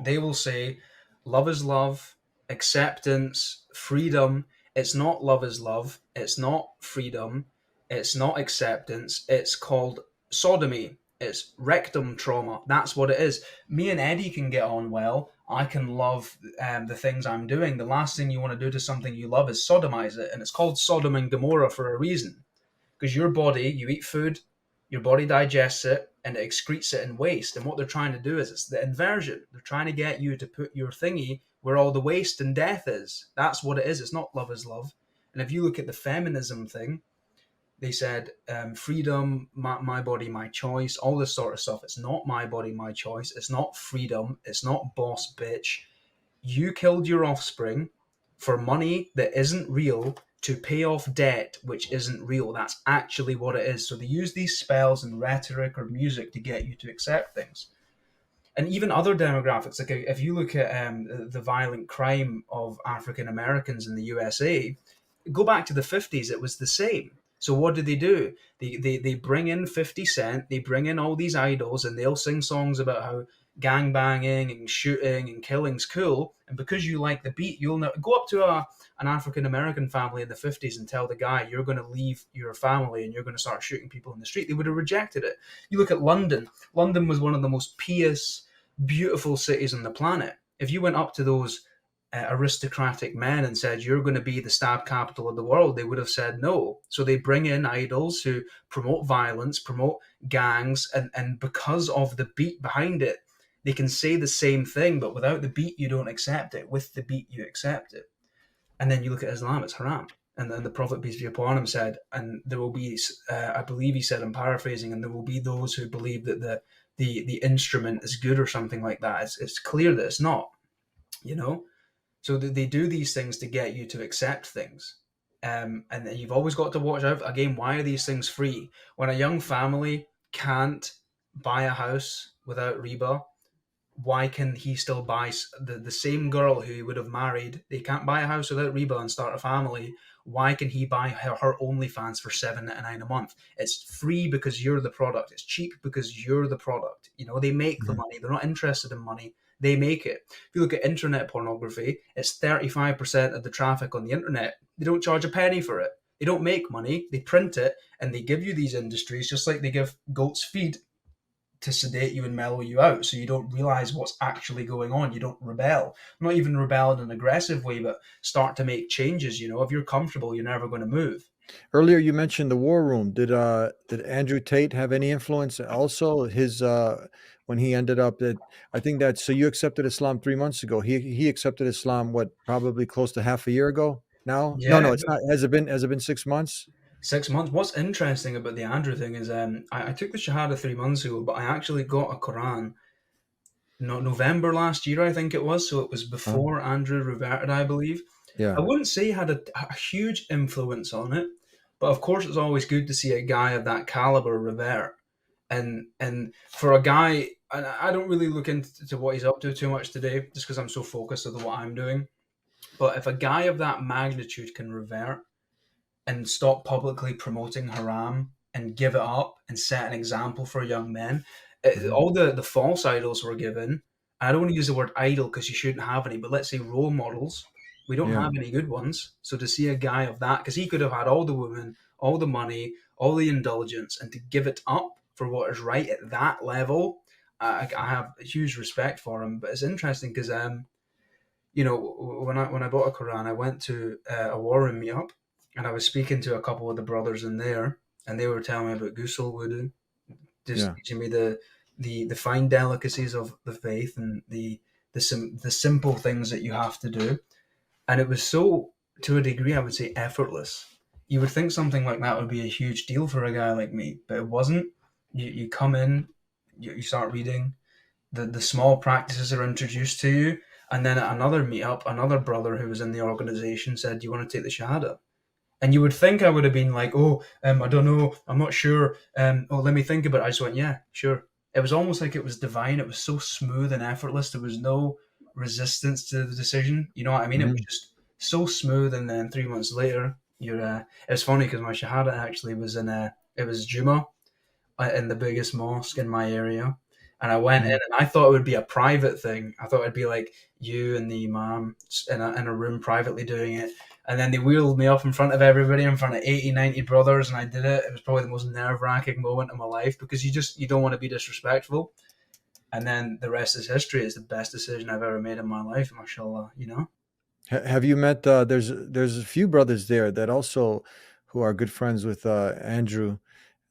they will say love is love, acceptance, freedom. It's not love is love. It's not freedom. It's not acceptance. It's called sodomy. It's rectum trauma. That's what it is. Me and Eddie can get on well. I can love the things I'm doing. The last thing you want to do to something you love is sodomize it. And it's called Sodom and Gomorrah for a reason. Because your body, you eat food, your body digests it, and it excretes it in waste. And what they're trying to do is, it's the inversion. They're trying to get you to put your thingy where all the waste and death is. That's what it is. It's not love is love. And if you look at the feminism thing, they said freedom, my body, my choice, all this sort of stuff. It's not my body, my choice. It's not freedom. It's not boss bitch. You killed your offspring for money that isn't real, to pay off debt which isn't real. That's actually what it is. So they use these spells and rhetoric or music to get you to accept things. And even other demographics, like if you look at the violent crime of African Americans in the USA, go back to the 50s, it was the same. So what do? They bring in 50 Cent, they bring in all these idols, and they'll sing songs about how gang banging and shooting and killing's cool. And because you like the beat, you'll go up to an African American family in the 50s and tell the guy, you're going to leave your family and you're going to start shooting people in the street. They would have rejected it. You look at London. London was one of the most pious, beautiful cities on the planet. If you went up to those aristocratic men and said, you're going to be the stab capital of the world, they would have said no. So they bring in idols who promote violence, promote gangs, and because of the beat behind it, they can say the same thing, but without the beat, you don't accept it. With the beat, you accept it. And then you look at Islam, it's haram. And then the Prophet, peace be upon him, said, and there will be, I believe he said, I'm paraphrasing, and there will be those who believe that the instrument is good or something like that. It's clear that it's not, So they do these things to get you to accept things. And then you've always got to watch out. Again, why are these things free? When a young family can't buy a house without riba, why can he still buy the same girl who he would have married? They can't buy a house without riba and start a family. Why can he buy her OnlyFans for $7.99 a month? It's free because you're the product. It's cheap because you're the product. You know, they make the money. They're not interested in money. They make it. If you look at internet pornography, it's 35% of the traffic on the internet. They don't charge a penny for it. They don't make money. They print it, and they give you these industries just like they give goats feed to sedate you and mellow you out, so you don't realize what's actually going on. You don't rebel. Not even rebel in an aggressive way, but start to make changes. You know, if you're comfortable, you're never going to move. Earlier, you mentioned the war room. Did Andrew Tate have any influence? Also, his when he ended up that I think that so you accepted Islam 3 months ago. He accepted Islam what probably close to half a year ago now. No, Yeah, no, it's not. Has it been 6 months? 6 months. What's interesting about the Andrew thing is I took the Shahada 3 months ago, but I actually got a Quran November last year, I think it was. So it was before Andrew reverted, I believe. Yeah. I wouldn't say he had a huge influence on it, but of course it's always good to see a guy of that caliber revert. And for a guy, and I don't really look into what he's up to too much today, just because I'm so focused on what I'm doing. But if a guy of that magnitude can revert and stop publicly promoting haram and give it up and set an example for young men, all the false idols were given. I don't want to use the word idol because you shouldn't have any, but let's say role models. We don't Yeah. have any good ones. So to see a guy of that, because he could have had all the women, all the money, all the indulgence, and to give it up for what is right at that level, I have a huge respect for him. But it's interesting because, you know, when I bought a Quran, I went to a war room meetup, and I was speaking to a couple of the brothers in there, and they were telling me about ghusl, wudu, just teaching me the fine delicacies of the faith and the simple things that you have to do. And it was so, to a degree, I would say, effortless. You would think something like that would be a huge deal for a guy like me, but it wasn't. You come in, you start reading, the small practices are introduced to you, and then at another meetup, another brother who was in the organization said, "Do you want to take the Shahada?" And you would think I would have been like, I don't know, I'm not sure. Let me think about it. I just went, yeah, sure. It was almost like it was divine. It was so smooth and effortless. There was no resistance to the decision. You know what I mean? It was just so smooth. And then 3 months later, it was funny because my Shahada actually was it was Juma in the biggest mosque in my area. And I went in and I thought it would be a private thing. I thought it'd be like you and the imam in a room privately doing it. And then they wheeled me up in front of everybody, in front of 80, 90 brothers, and I did it. It was probably the most nerve-wracking moment of my life because you don't want to be disrespectful. And then the rest is history. It's the best decision I've ever made in my life, mashallah, you know? Have you met? There's a few brothers there that also who are good friends with Andrew,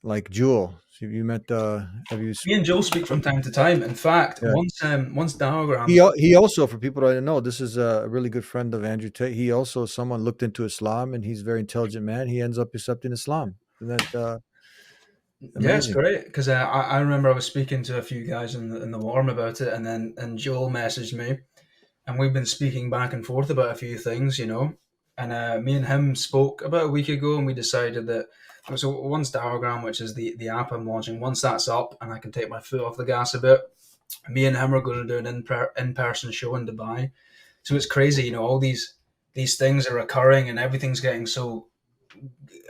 like Jewel. Have you met? Have you? Me and Joe speak from time to time. In fact, once Diagram. He also, for people that don't know, this is a really good friend of Andrew Tate. He also someone looked into Islam, and he's a very intelligent man. He ends up accepting Islam. Isn't that amazing? Yeah, it's great because I remember I was speaking to a few guys in the warm about it, and Joel messaged me, and we've been speaking back and forth about a few things, you know. And me and him spoke about a week ago, and we decided that so once Diagram, which is the app I'm launching, once that's up and I can take my foot off the gas a bit, me and him are going to do an in-person show in Dubai. So it's crazy, you know, all these things are occurring and everything's getting so,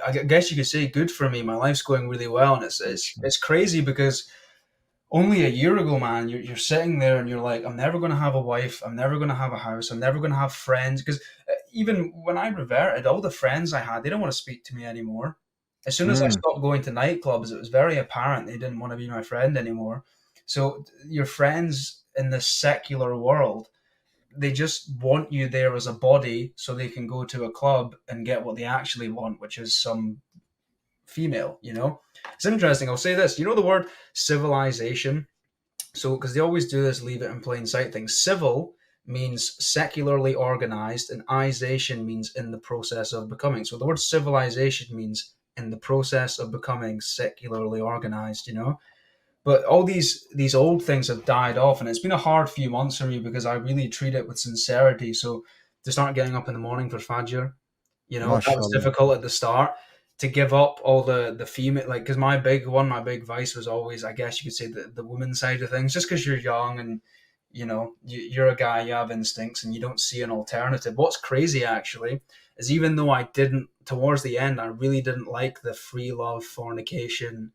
I guess you could say, good for me. My life's going really well, and it's crazy because only a year ago, man, you're sitting there and you're like, I'm never going to have a wife, I'm never going to have a house, I'm never going to have friends. Because even when I reverted, all the friends I had, they don't want to speak to me anymore. As soon as I stopped going to nightclubs, it was very apparent they didn't want to be my friend anymore. So your friends in this secular world, they just want you there as a body so they can go to a club and get what they actually want, which is some female, you know? It's interesting. I'll say this. You know the word civilization? So, because they always do this leave it in plain sight thing. Civil means secularly organized, and ization means in the process of becoming. So the word civilization means in the process of becoming secularly organized, you know? But all these old things have died off, and it's been a hard few months for me because I really treat it with sincerity. So to start getting up in the morning for Fajr, you know, that was difficult at the start. To give up all the female, like, because my big vice was always, I guess you could say, the women's side of things, just because you're young and, you know, you're a guy, you have instincts and you don't see an alternative. What's crazy, actually, is even though I didn't, towards the end, I really didn't like the free love fornication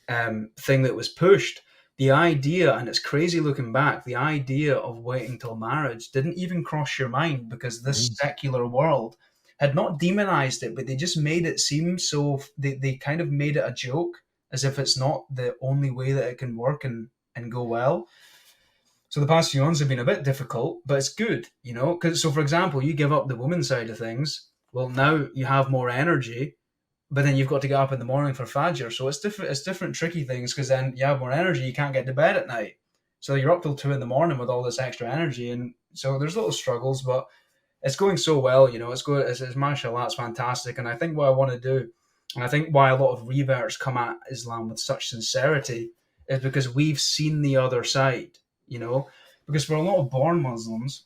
thing that was pushed. The idea, and it's crazy looking back, the idea of waiting till marriage didn't even cross your mind because this secular world had not demonized it, but they just made it seem so, they kind of made it a joke as if it's not the only way that it can work and go well. So the past few months have been a bit difficult, but it's good, you know, because so for example, you give up the woman's side of things. Well, now you have more energy, but then you've got to get up in the morning for Fajr. So it's different tricky things because then you have more energy, you can't get to bed at night. So you're up till 2 a.m. with all this extra energy. And so there's little struggles, but it's going so well, you know, it's good. It's mashallah, it's fantastic. And I think what I want to do, and I think why a lot of reverts come at Islam with such sincerity is because we've seen the other side, you know, because for a lot of born Muslims,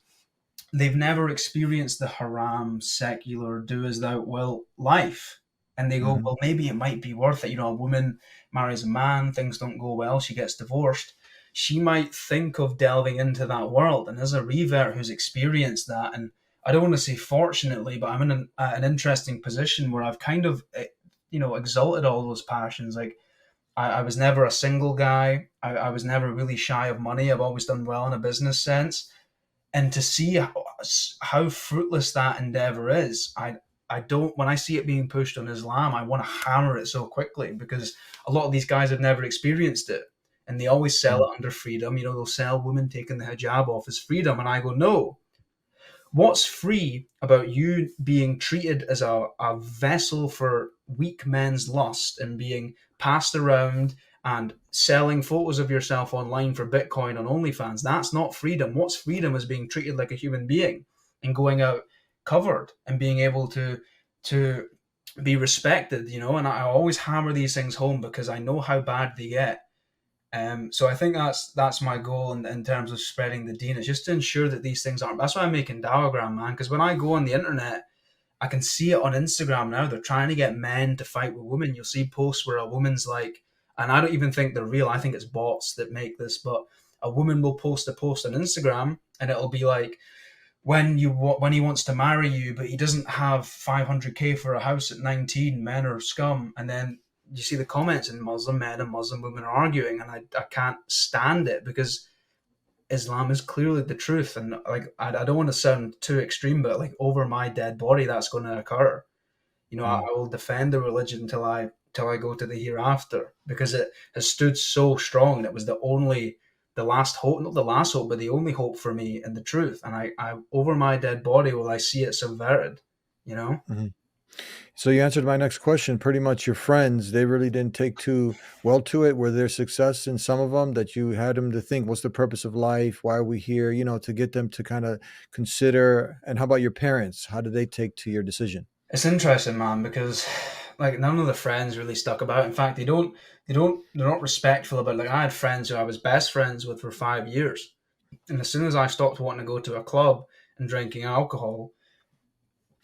they've never experienced the haram, secular, do as thou wilt life. And they go, well, maybe it might be worth it. You know, a woman marries a man, things don't go well, she gets divorced. She might think of delving into that world. And as a revert who's experienced that, and I don't want to say fortunately, but I'm in an interesting position where I've kind of, you know, exalted all those passions. Like, I was never a single guy. I was never really shy of money. I've always done well in a business sense. And to see how fruitless that endeavor is, I don't, when I see it being pushed on Islam, I want to hammer it so quickly because a lot of these guys have never experienced it. And they always sell it under freedom. You know, they'll sell women taking the hijab off as freedom. And I go, no. What's free about you being treated as a vessel for weak men's lust and being passed around and selling photos of yourself online for Bitcoin on OnlyFans? That's not freedom. What's freedom is being treated like a human being and going out covered and being able to be respected, you know. And I always hammer these things home because I know how bad they get. So I think that's my goal in terms of spreading the deen. It's just to ensure that these things aren't. That's why I'm making Dawagram, man. Because when I go on the internet, I can see it on Instagram now. They're trying to get men to fight with women. You'll see posts where a woman's like, and I don't even think they're real. I think it's bots that make this. But a woman will post a post on Instagram, and it'll be like, when he wants to marry you, but he doesn't have 500k for a house at 19, men are scum. And then you see the comments, and Muslim men and Muslim women are arguing, and I can't stand it because Islam is clearly the truth. And like, I don't want to sound too extreme, but like, over my dead body, that's going to occur. You know, I will defend the religion till I go to the hereafter because it has stood so strong. It was the last hope, not the last hope, but the only hope for me and the truth. And I over my dead body will I see it subverted, you know? So you answered my next question. Pretty much your friends, they really didn't take too well to it. Were there success in some of them that you had them to think, what's the purpose of life? Why are we here? You know, to get them to kind of consider. And how about your parents? How did they take to your decision? It's interesting, man, because like none of the friends really stuck about. In fact, they're not respectful about it. Like, I had friends who I was best friends with for 5 years. And as soon as I stopped wanting to go to a club and drinking alcohol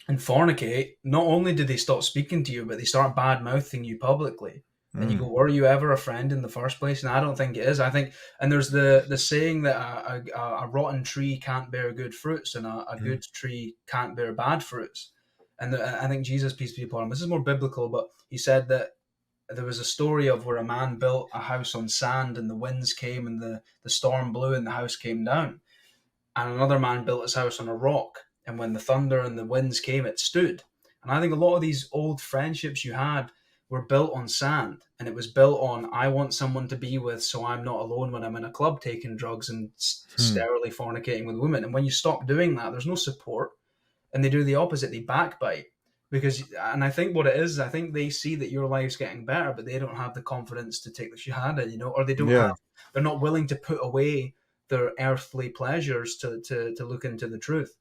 and fornicate, not only did they stop speaking to you, but they start bad mouthing you publicly. And you go, were you ever a friend in the first place? And I don't think it is. I think, and there's the saying that a rotten tree can't bear good fruits, and a good tree can't bear bad fruits. And I think Jesus, peace be upon him, this is more biblical, but he said that there was a story of where a man built a house on sand, and the winds came and the storm blew and the house came down. And another man built his house on a rock, and when the thunder and the winds came, it stood. And I think a lot of these old friendships you had were built on sand, and it was built on, I want someone to be with so I'm not alone when I'm in a club taking drugs and sterilely fornicating with women. And when you stop doing that, there's no support, and they do the opposite. They backbite. And I think what it is, I think they see that your life's getting better, but they don't have the confidence to take the shahada, you know, or they're not willing to put away their earthly pleasures to look into the truth.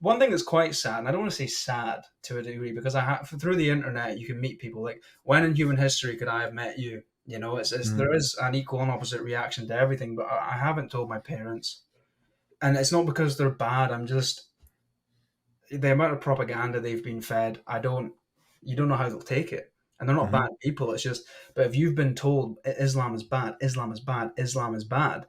One thing that's quite sad, and I don't want to say sad to a degree, because through the internet you can meet people. Like, when in human history could I have met you? You know, there is an equal and opposite reaction to everything, but I haven't told my parents, and it's not because they're bad. I'm just, the amount of propaganda they've been fed, you don't know how they'll take it. And they're not bad people. It's just, but if you've been told Islam is bad, Islam is bad, Islam is bad,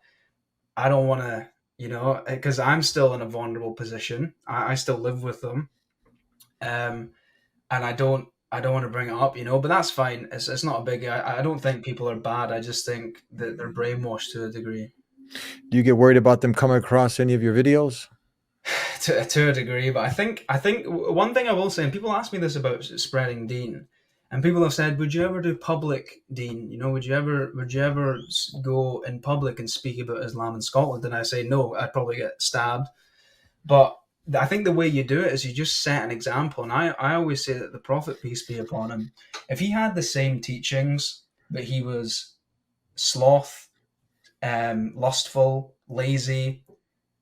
I don't want to, you know, because I'm still in a vulnerable position. I still live with them. and I don't want to bring it up, but that's fine. It's not a big. I don't think people are bad. I just think that they're brainwashed to a degree. Do you get worried about them coming across any of your videos? To a degree, but I think one thing I will say, and people ask me this about spreading Deen, and people have said, would you ever do public Deen? Would you ever go in public and speak about Islam in Scotland? And I say no, I'd probably get stabbed. But I think the way you do it is you just set an example. And I always say that the Prophet, peace be upon him, if he had the same teachings, but he was sloth, lustful, lazy,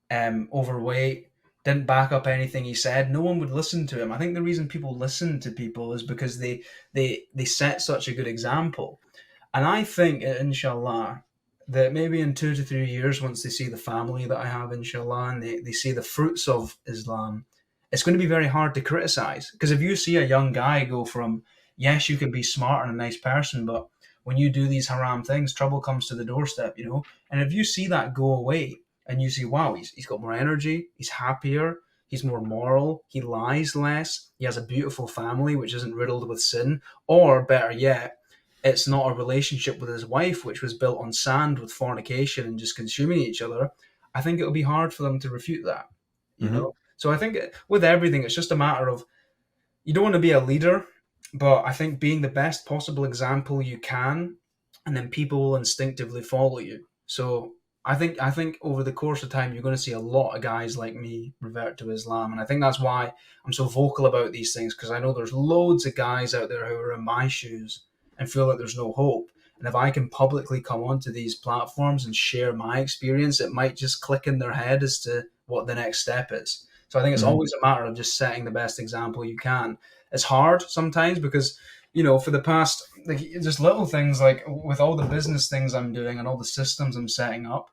overweight, didn't back up anything he said, no one would listen to him. I think the reason people listen to people is because they set such a good example. And I think, inshallah, that maybe in 2 to 3 years, once they see the family that I have, inshallah, and they see the fruits of Islam, it's going to be very hard to criticize. Because if you see a young guy go from, yes, you can be smart and a nice person, but when you do these haram things, trouble comes to the doorstep, And if you see that go away, and you see, wow, he's got more energy, he's happier, he's more moral, he lies less, he has a beautiful family which isn't riddled with sin, or better yet, it's not a relationship with his wife which was built on sand with fornication and just consuming each other, I think it'll be hard for them to refute that, you know? So I think with everything, it's just a matter of, you don't want to be a leader, but I think being the best possible example you can, and then people will instinctively follow you. So I think over the course of time, you're going to see a lot of guys like me revert to Islam. And I think that's why I'm so vocal about these things, because I know there's loads of guys out there who are in my shoes and feel like there's no hope. And if I can publicly come onto these platforms and share my experience, it might just click in their head as to what the next step is. So I think it's always a matter of just setting the best example you can. It's hard sometimes because, for the past, just little things like with all the business things I'm doing and all the systems I'm setting up,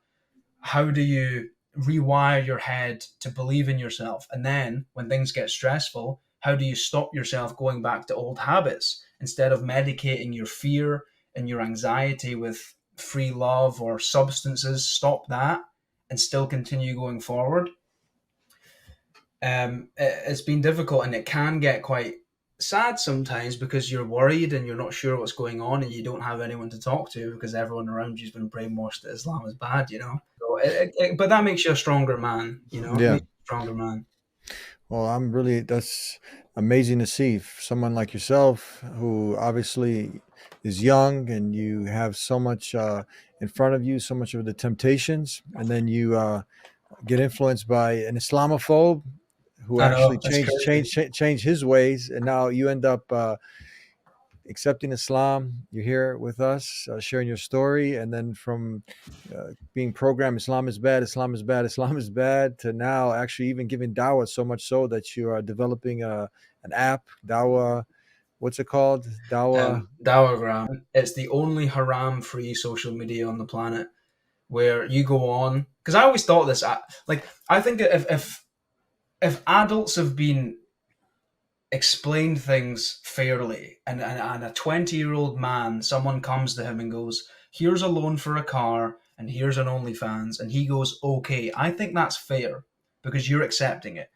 how do you rewire your head to believe in yourself? And then when things get stressful, how do you stop yourself going back to old habits instead of medicating your fear and your anxiety with free love or substances? Stop that and still continue going forward. It's been difficult, and it can get quite sad sometimes because you're worried and you're not sure what's going on and you don't have anyone to talk to because everyone around you's been brainwashed that Islam is bad, So but that makes you a stronger man, Yeah. It makes you a stronger man. Well, that's amazing to see someone like yourself who obviously is young and you have so much in front of you, so much of the temptations, and then you get influenced by an Islamophobe who actually changed his ways, and now you end up accepting Islam. You're here with us, sharing your story, and then from being programmed, Islam is bad, Islam is bad, Islam is bad, to now actually even giving dawah, so much so that you are developing an app, dawah. What's it called? Dawagram. It's the only haram-free social media on the planet where you go on. Because I always thought this, I think if adults have been explained things fairly, and a 20-year-old man, someone comes to him and goes, here's a loan for a car and here's an OnlyFans, and he goes, okay, I think that's fair because you're accepting it.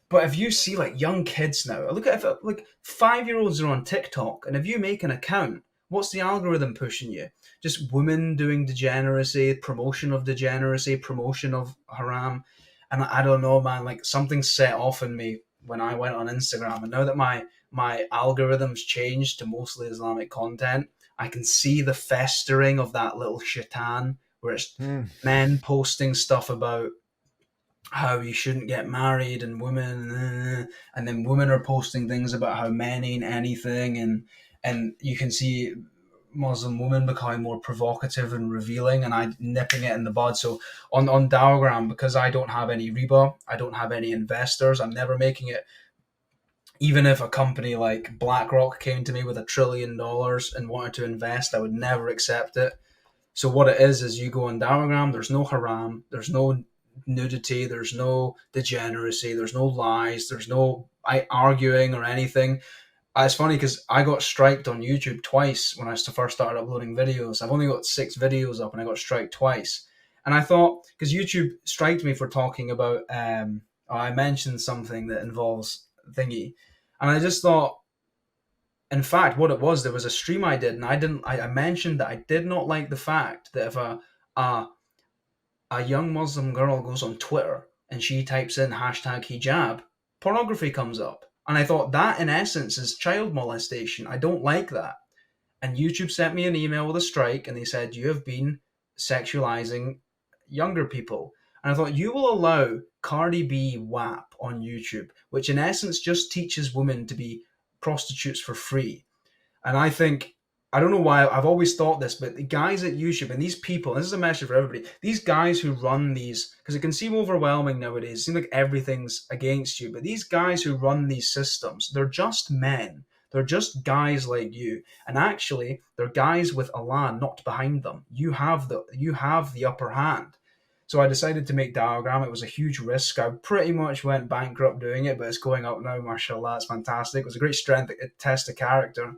But if you see like young kids now, look at if like 5-year-olds are on TikTok, and if you make an account, what's the algorithm pushing you? Just women doing degeneracy, promotion of degeneracy, promotion of haram. And I don't know, man, like something set off in me when I went on Instagram. And now that my algorithms changed to mostly Islamic content, I can see the festering of that little shaitan where it's men posting stuff about how you shouldn't get married and women, and then women are posting things about how men ain't anything, and you can see Muslim women becoming more provocative and revealing, and I nipping it in the bud. So on Dawagram, because I don't have any riba, I don't have any investors, I'm never making it. Even if a company like BlackRock came to me with $1 trillion and wanted to invest, I would never accept it. So what it is you go on Dawagram, there's no haram, there's no nudity, there's no degeneracy, there's no lies, there's no arguing or anything. It's funny because I got striked on YouTube twice when I first started uploading videos. I've only got 6 videos up and I got striked twice. And I thought, because YouTube striked me for talking about, I mentioned something that involves thingy. And I just thought, in fact, what it was, there was a stream I did, and I mentioned that I did not like the fact that if a young Muslim girl goes on Twitter and she types in #hijab, pornography comes up. And I thought that in essence is child molestation. I don't like that. And YouTube sent me an email with a strike, and they said, you have been sexualizing younger people. And I thought, you will allow Cardi B WAP on YouTube, which in essence just teaches women to be prostitutes for free. And I think, I don't know why, I've always thought this, but the guys at YouTube and these people, and this is a message for everybody, these guys who run these, because it can seem overwhelming nowadays, it seems like everything's against you, but these guys who run these systems, they're just men. They're just guys like you. And actually, they're guys with Allah not behind them. You have the upper hand. So I decided to make Diagram. It was a huge risk. I pretty much went bankrupt doing it, but it's going up now, mashallah. It's fantastic. It was a great strength test of character.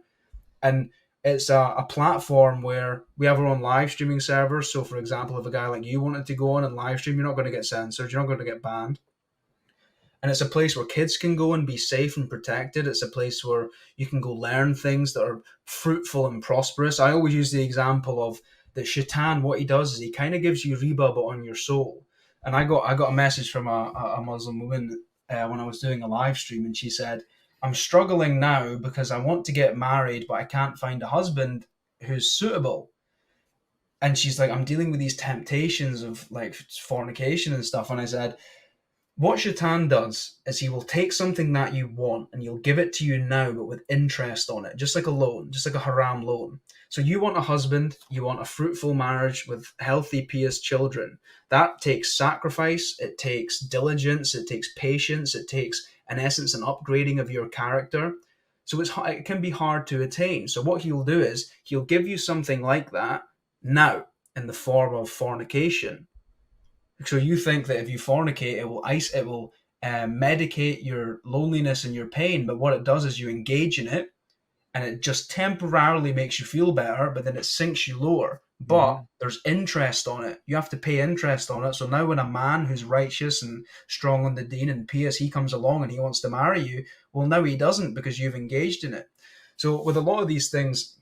And it's a platform where we have our own live streaming servers. So, for example, if a guy like you wanted to go on and live stream, you're not going to get censored. You're not going to get banned. And it's a place where kids can go and be safe and protected. It's a place where you can go learn things that are fruitful and prosperous. I always use the example of that Shaitan, what he does is he kind of gives you riba but on your soul. And I got a message from a Muslim woman when I was doing a live stream, and she said, I'm struggling now because I want to get married, but I can't find a husband who's suitable. And she's like, I'm dealing with these temptations of like fornication and stuff. And I said, what Shaitan does is he will take something that you want and he'll give it to you now, but with interest on it, just like a loan, just like a haram loan. So you want a husband, you want a fruitful marriage with healthy, pious children. That takes sacrifice, it takes diligence, it takes patience, it takes, in essence, an upgrading of your character. So it can be hard to attain. So what he'll do is he'll give you something like that now in the form of fornication. So you think that if you fornicate, it will medicate your loneliness and your pain. But what it does is you engage in it, and it just temporarily makes you feel better, but then it sinks you lower. But there's interest on it. You have to pay interest on it. So now when a man who's righteous and strong on the deen and pious, he comes along and he wants to marry you, well, now he doesn't because you've engaged in it. So with a lot of these things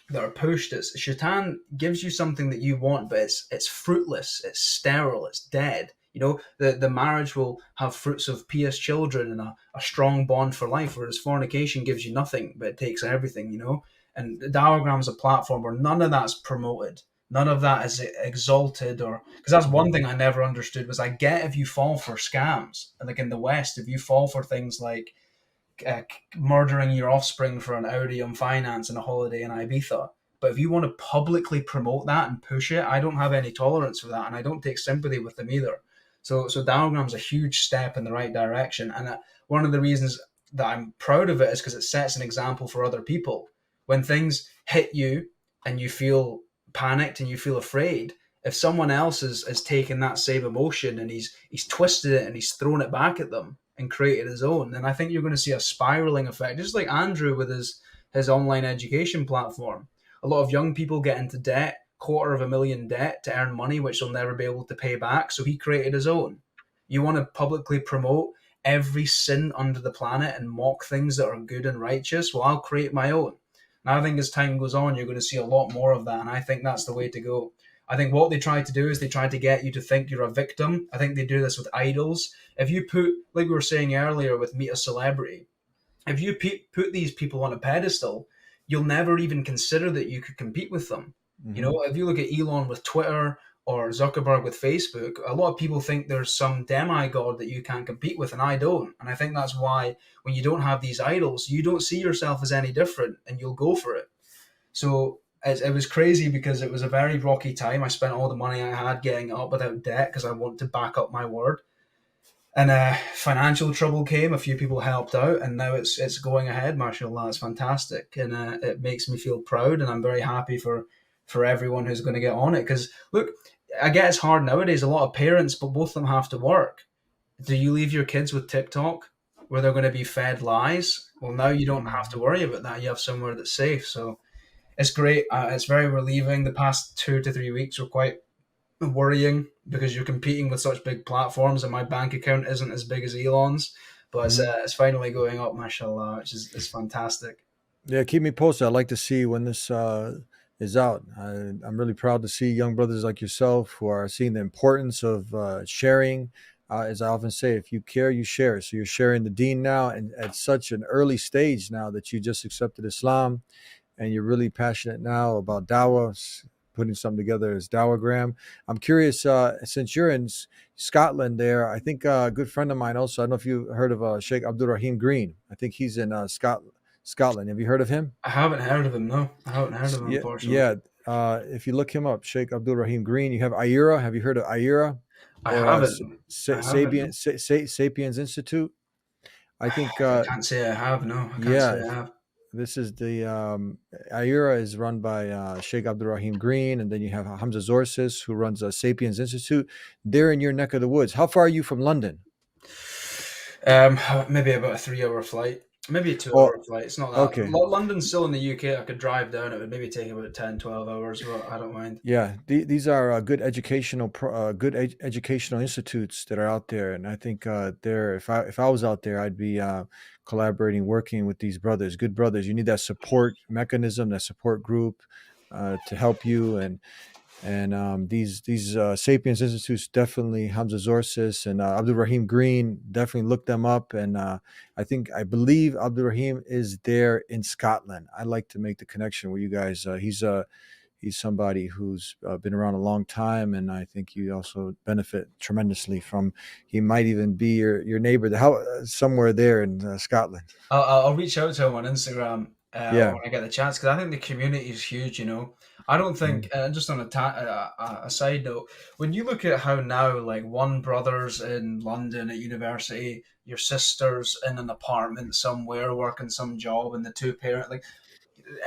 that are pushed, it's Shaitan gives you something that you want, but it's fruitless, it's sterile, it's dead. You know, the marriage will have fruits of pious children and a strong bond for life, whereas fornication gives you nothing, but it takes everything, you know. And Diagram's a platform where none of that's promoted. None of that is exalted, or because that's one thing I never understood was I get if you fall for scams, and like in the West, if you fall for things like murdering your offspring for an Audi on finance and a holiday in Ibiza. But if you want to publicly promote that and push it, I don't have any tolerance for that, and I don't take sympathy with them either. So Diagram's a huge step in the right direction, and one of the reasons that I'm proud of it is because it sets an example for other people. When things hit you and you feel panicked and you feel afraid, if someone else has taken that same emotion and he's twisted it and he's thrown it back at them and created his own, then I think you're going to see a spiraling effect, just like Andrew with his online education platform. A lot of young people get into debt, $250,000 debt to earn money, which they'll never be able to pay back. So he created his own. You want to publicly promote every sin under the planet and mock things that are good and righteous? Well, I'll create my own. And I think as time goes on, you're going to see a lot more of that. And I think that's the way to go. I think what they try to do is they try to get you to think you're a victim. I think they do this with idols. If you put, like we were saying earlier with Meet a Celebrity, if you put these people on a pedestal, you'll never even consider that you could compete with them. Mm-hmm. You know, if you look at Elon with Twitter or Zuckerberg with Facebook, a lot of people think there's some demigod that you can't compete with, and I don't. And I think that's why when you don't have these idols, you don't see yourself as any different, and you'll go for it. So it was crazy because it was a very rocky time. I spent all the money I had getting it up without debt because I want to back up my word. And financial trouble came. A few people helped out, and now it's going ahead. Mashallah, it's fantastic, and it makes me feel proud, and I'm very happy for everyone who's going to get on it. Because look, I get it's hard nowadays. A lot of parents, but both of them have to work. Do you leave your kids with TikTok where they're going to be fed lies? Well, now you don't have to worry about that. You have somewhere that's safe. So it's great. It's very relieving. The past 2 to 3 weeks were quite worrying because you're competing with such big platforms, and my bank account isn't as big as Elon's. but it's finally going up, mashallah, which is fantastic. Yeah, keep me posted. I'd like to see when this is out. I'm really proud to see young brothers like yourself who are seeing the importance of sharing. As I often say, if you care, you share. So you're sharing the deen now, and at such an early stage now that you just accepted Islam, and you're really passionate now about dawah, putting something together as Dawagram. I'm curious, since you're in Scotland there, I think a good friend of mine also, I don't know if you heard of Sheikh Abdul Rahim Green. I think he's in Scotland. Have you heard of him? I haven't heard of him, no. I haven't heard of him, Yeah, unfortunately. yeah. If you look him up, Sheikh Abdul Rahim Green, you have IRA. Have you heard of IRA? I Or haven't. I haven't. Sapiens Institute? I think, I can't say I have, no. I can't say yeah, I have. this is the IRA is run by Sheikh Abdul Rahim Green, and then you have Hamza Zorsis, who runs Sapiens Institute. They're in your neck of the woods. How far are you from London? Maybe about a 3-hour flight. Maybe a Oh, 2-hour flight. It's not that. okay. London's still in the UK. I could drive down. It would maybe take about 10, 12 hours, but I don't mind. Yeah, these are good educational institutes that are out there, and I think there. If I was out there, I'd be collaborating, working with these brothers, good brothers. You need that support mechanism, that support group to help you, and these Sapiens Institutes definitely, Hamza Zorsis and Abdul Rahim Green, definitely look them up, and I believe Abdul Rahim is there in Scotland. I'd like to make the connection with you guys. He's somebody who's been around a long time, and I think you also benefit tremendously from. He might even be your neighbor, somewhere there in Scotland. I'll reach out to him on Instagram Yeah. when I get the chance, because I think the community is huge. I don't think, just on a side note, when you look at how now, like, one brother's in London at university, your sister's in an apartment somewhere working some job, and the two parent, like,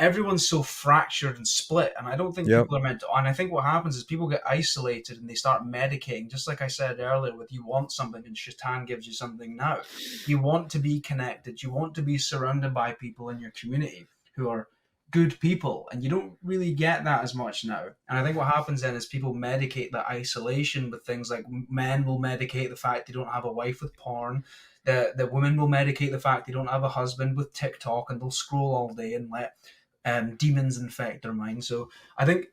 everyone's so fractured and split, and I don't think Yep. people are meant to. And I think what happens is people get isolated and they start medicating, just like I said earlier, with you want something and Shaitan gives you something now. You want to be connected, you want to be surrounded by people in your community who are good people, and you don't really get that as much now. And I think what happens then is people medicate that isolation with things like, men will medicate the fact they don't have a wife with porn. The women will medicate the fact they don't have a husband with TikTok, and they'll scroll all day and let demons infect their mind. So I think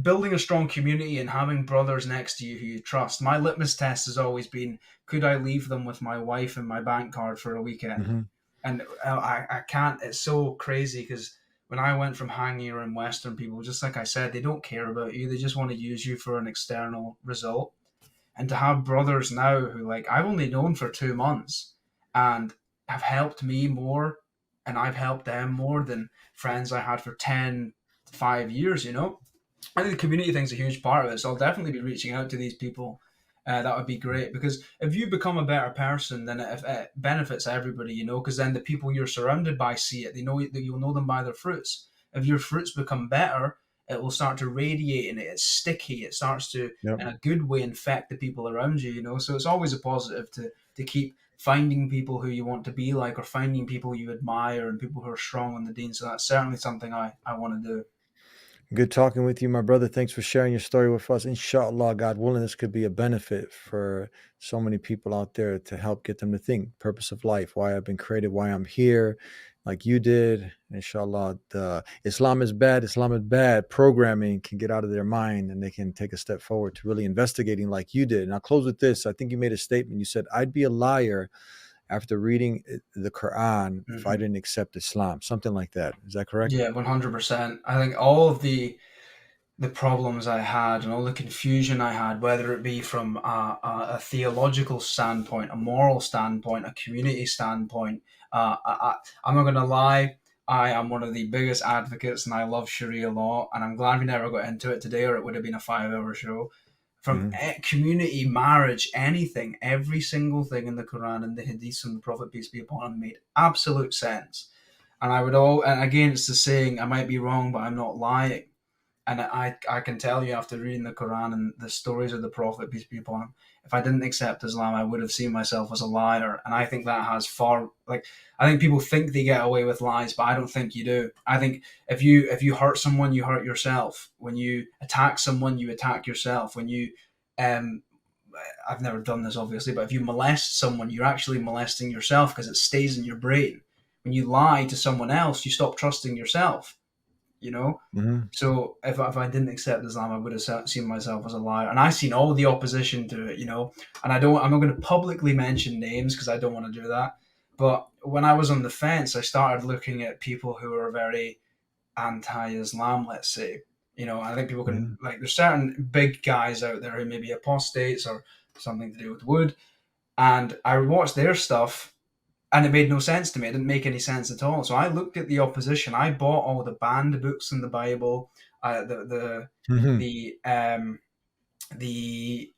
building a strong community and having brothers next to you who you trust. My litmus test has always been, could I leave them with my wife and my bank card for a weekend? Mm-hmm. And I can't. It's so crazy, because when I went from hanging around Western people, just like I said, they don't care about you. They just want to use you for an external result. And to have brothers now who, like, I've only known for 2 months and have helped me more, and I've helped them more than friends I had for 5 years, I think the community thing's a huge part of it. So I'll definitely be reaching out to these people. That would be great, because if you become a better person, then it benefits everybody, because then the people you're surrounded by see it. They know that you'll know them by their fruits. If your fruits become better, it will start to radiate, and it's sticky. It starts to, Yep. in a good way, infect the people around you, So it's always a positive to keep finding people who you want to be like, or finding people you admire and people who are strong on the deen. So that's certainly something I want to do. Good talking with you, my brother. Thanks for sharing your story with us. Inshallah, God willing, this could be a benefit for so many people out there, to help get them to think purpose of life, why I've been created, why I'm here, like you did. Inshallah, the Islam is bad programming can get out of their mind, and they can take a step forward to really investigating like you did. And I'll close with this. I think you made a statement. You said, I'd be a liar after reading the Quran if I didn't accept Islam, something like that. Is that correct? Yeah, 100%. I think all of the problems I had and all the confusion I had, whether it be from a theological standpoint, a moral standpoint, a community standpoint, I'm not going to lie, I am one of the biggest advocates, and I love Sharia law, and I'm glad we never got into it today, or it would have been a 5-hour show. From community, marriage, anything, every single thing in the Quran and the Hadith from the Prophet, peace be upon him, made absolute sense. And and again, it's the saying, I might be wrong, but I'm not lying. And I can tell you, after reading the Quran and the stories of the Prophet, peace be upon him, if I didn't accept Islam, I would have seen myself as a liar. And I think that has I think people think they get away with lies, but I don't think you do. I think if you hurt someone, you hurt yourself. When you attack someone, you attack yourself. When you I've never done this obviously, but if you molest someone, you're actually molesting yourself because it stays in your brain. When you lie to someone else, you stop trusting yourself, you know? Mhm. So if I didn't accept Islam, I would have seen myself as a liar. And I've seen all the opposition to it, you know? And I'm not going to publicly mention names because I don't want to do that. But when I was on the fence, I started looking at people who are very anti-Islam, let's say. You know, I think people can, Mhm. like, there's certain big guys out there who may be apostates or something to do with wood. And I watched their stuff and it made no sense to me. It didn't make any sense at all. So I looked at the opposition. I bought all the banned books in the Bible, Mhm. the